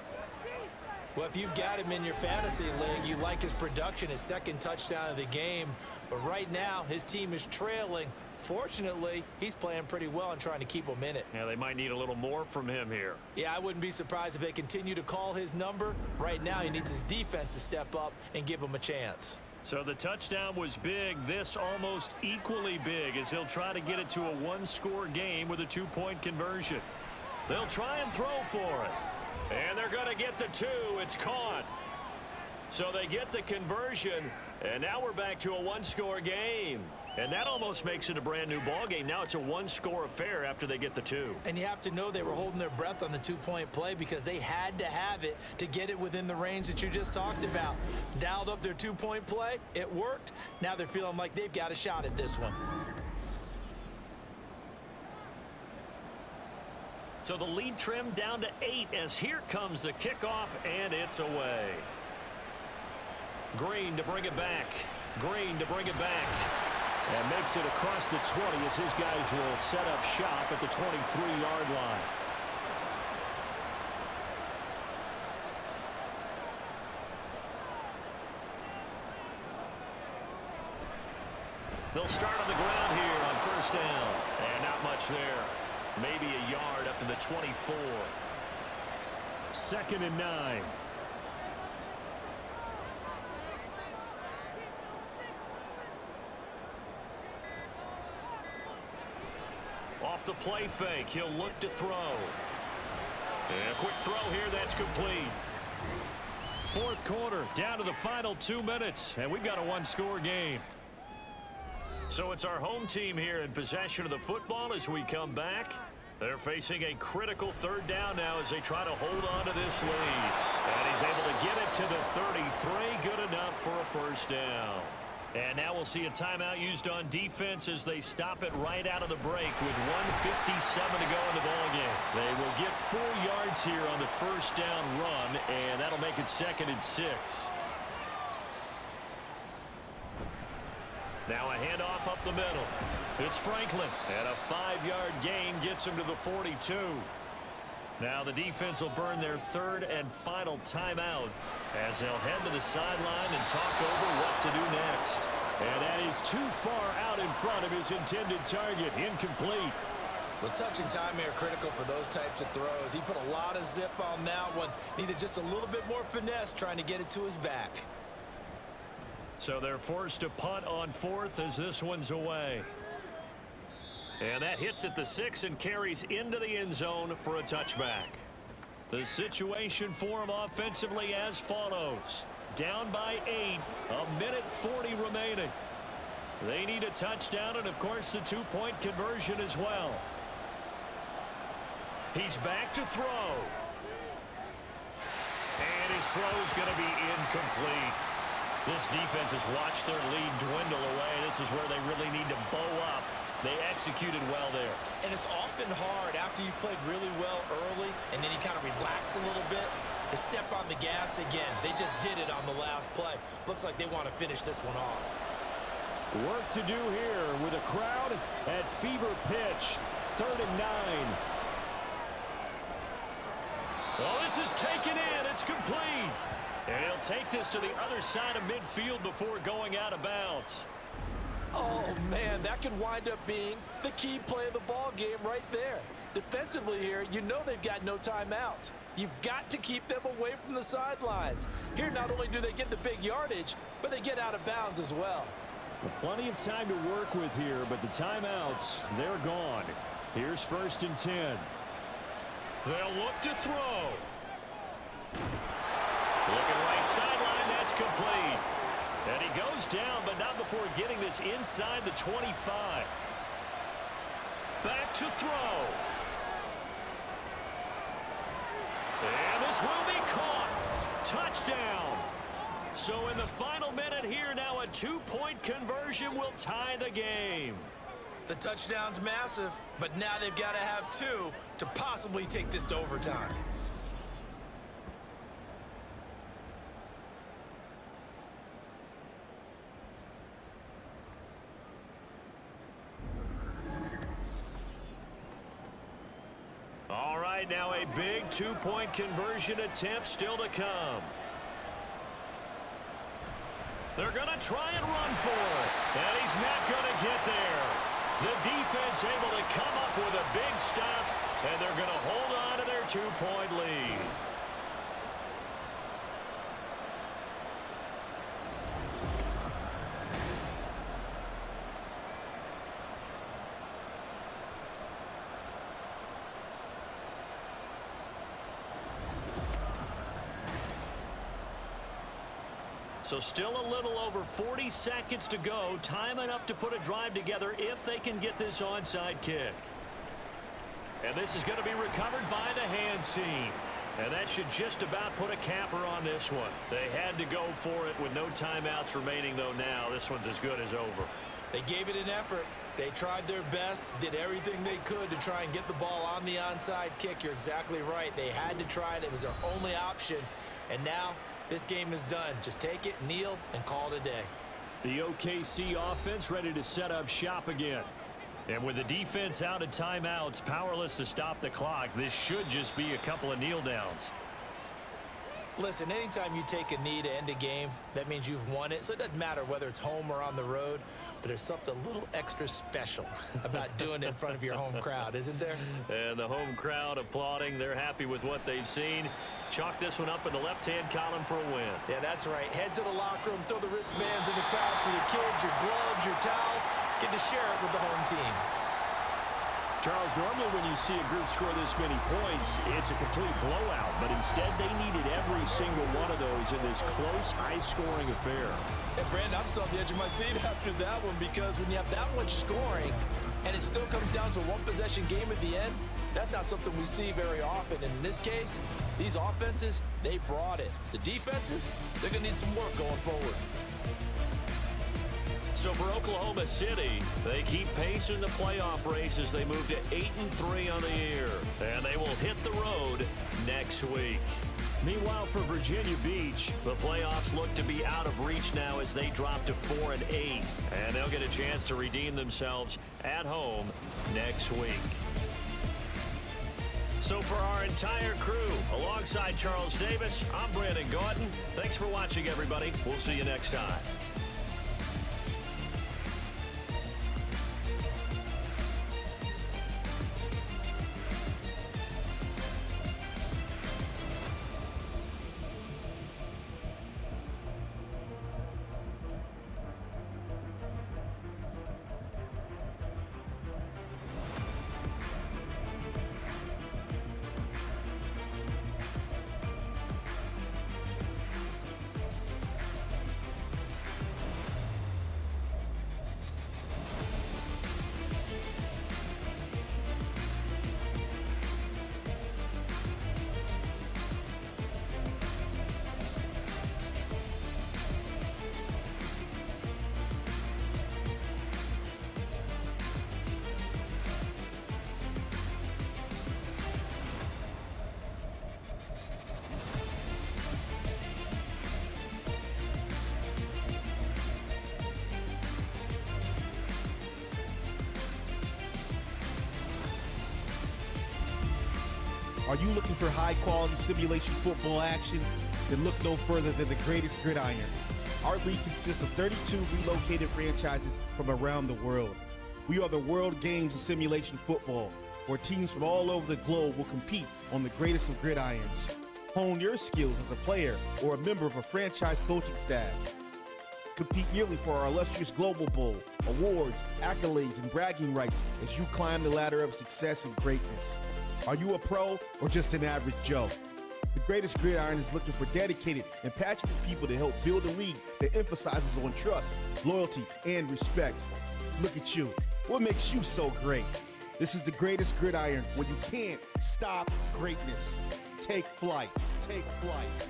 Well, if you've got him in your fantasy league, you like his production, his 2nd touchdown of the game. But right now, his team is trailing. Fortunately, he's playing pretty well and trying to keep them in it. Yeah, they might need a little more from him here. Yeah, I wouldn't be surprised if they continue to call his number. Right now, he needs his defense to step up and give him a chance. So the touchdown was big. This almost equally big as he'll try to get it to a 1-score game with a 2-point conversion. They'll try and throw for it. And they're going to get the 2. It's caught. So they get the conversion, and now we're back to a 1-score game. And that almost makes it a brand-new ball game. Now it's a 1-score affair after they get the 2. And you have to know they were holding their breath on the 2-point play because they had to have it to get it within the range that you just talked about. Dialed up their 2-point play. It worked. Now they're feeling like they've got a shot at this one. So the lead trimmed down to 8 as here comes the kickoff, and it's away. Green to bring it back. Green to bring it back. And makes it across the 20 as his guys will set up shop at the 23-yard line. They'll start on the ground here on 1st down. And not much there. Maybe a yard up to the 24. 2nd and 9. Off the play fake, he'll look to throw. And a quick throw here, that's complete. 4th quarter, down to the final 2 minutes, and we've got a 1-score game. So it's our home team here in possession of the football as we come back. They're facing a critical 3rd down now as they try to hold on to this lead. And he's able to get it to the 33, good enough for a 1st down. And now we'll see a timeout used on defense as they stop it right out of the break with 1:57 to go in the ballgame. They will get 4 yards here on the 1st down run, and that'll make it 2nd and 6. Now a handoff up the middle. It's Franklin. And a 5-yard gain gets him to the 42. Now the defense will burn their third and final timeout as they'll head to the sideline and talk over what to do next. And that is too far out in front of his intended target. Incomplete. Well, touch and time are critical for those types of throws. He put a lot of zip on that one. Needed just a little bit more finesse trying to get it to his back. So they're forced to punt on 4th as this one's away. And that hits at the 6 and carries into the end zone for a touchback. The situation for him offensively as follows. Down by 8, a minute 40 remaining. They need a touchdown and, of course, the 2-point conversion as well. He's back to throw. And his throw's going to be incomplete. This defense has watched their lead dwindle away. This is where they really need to bow up. They executed well there. And it's often hard after you've played really well early and then you kind of relax a little bit to step on the gas again. They just did it on the last play. Looks like they want to finish this one off. Work to do here with a crowd at fever pitch. 3rd and 9. Oh, this is taken in. It's complete. And he'll take this to the other side of midfield before going out of bounds. Oh, man, that could wind up being the key play of the ball game right there. Defensively here, you know they've got no timeouts. You've got to keep them away from the sidelines. Here, not only do they get the big yardage, but they get out of bounds as well. Plenty of time to work with here, but the timeouts, they're gone. Here's 1st and 10. They'll look to throw. Looking right sideline, that's complete. And he goes down, but not before getting this inside the 25. Back to throw. And this will be caught. Touchdown. So in the final minute here, now a 2-point conversion will tie the game. The touchdown's massive, but now they've got to have 2 to possibly take this to overtime. All right, now a big 2-point conversion attempt still to come. They're going to try and run for it, and he's not going to get there. The defense able to come up with a big stop, and they're going to hold on to their 2-point lead. So still a little over 40 seconds to go. Time enough to put a drive together if they can get this onside kick. And this is going to be recovered by the hands team. And that should just about put a capper on this one. They had to go for it with no timeouts remaining, though. Now this one's as good as over. They gave it an effort. They tried their best, did everything they could to try and get the ball on the onside kick. You're exactly right. They had to try it. It was their only option. And now this game is done. Just take it, kneel, and call it a day. The OKC offense ready to set up shop again. And with the defense out of timeouts, powerless to stop the clock, this should just be a couple of kneel downs. Listen, anytime you take a knee to end a game, that means you've won it. So it doesn't matter whether it's home or on the road, but there's something a little extra special about doing it in front of your home crowd, isn't there? And the home crowd applauding. They're happy with what they've seen. Chalk this one up in the left-hand column for a win. Yeah, that's right. Head to the locker room, throw the wristbands in the crowd for the kids, your gloves, your towels. Get to share it with the home team. Charles, normally when you see a group score this many points, it's a complete blowout. But instead, they needed every single one of those in this close, high-scoring affair. Hey, Brandon, I'm still on the edge of my seat after that one because when you have that much scoring and it still comes down to a one-possession game at the end, that's not something we see very often. And in this case, these offenses, they brought it. The defenses, they're going to need some work going forward. So for Oklahoma City, they keep pace in the playoff race as they move to 8-3 on the year. And they will hit the road next week. Meanwhile, for Virginia Beach, the playoffs look to be out of reach now as they drop to 4-8. And they'll get a chance to redeem themselves at home next week. So for our entire crew, alongside Charles Davis, I'm Brandon Gaudin. Thanks for watching, everybody. We'll see you next time. Are you looking for high-quality simulation football action? Then look no further than the greatest gridiron. Our league consists of 32 relocated franchises from around the world. We are the World Games of Simulation Football, where teams from all over the globe will compete on the greatest of gridirons. Hone your skills as a player or a member of a franchise coaching staff. Compete yearly for our illustrious Global Bowl, awards, accolades, and bragging rights as you climb the ladder of success and greatness. Are you a pro or just an average Joe? The Greatest Gridiron is looking for dedicated and passionate people to help build a league that emphasizes on trust, loyalty, and respect. Look at you. What makes you so great? This is the Greatest Gridiron, where you can't stop greatness. Take flight. Take flight.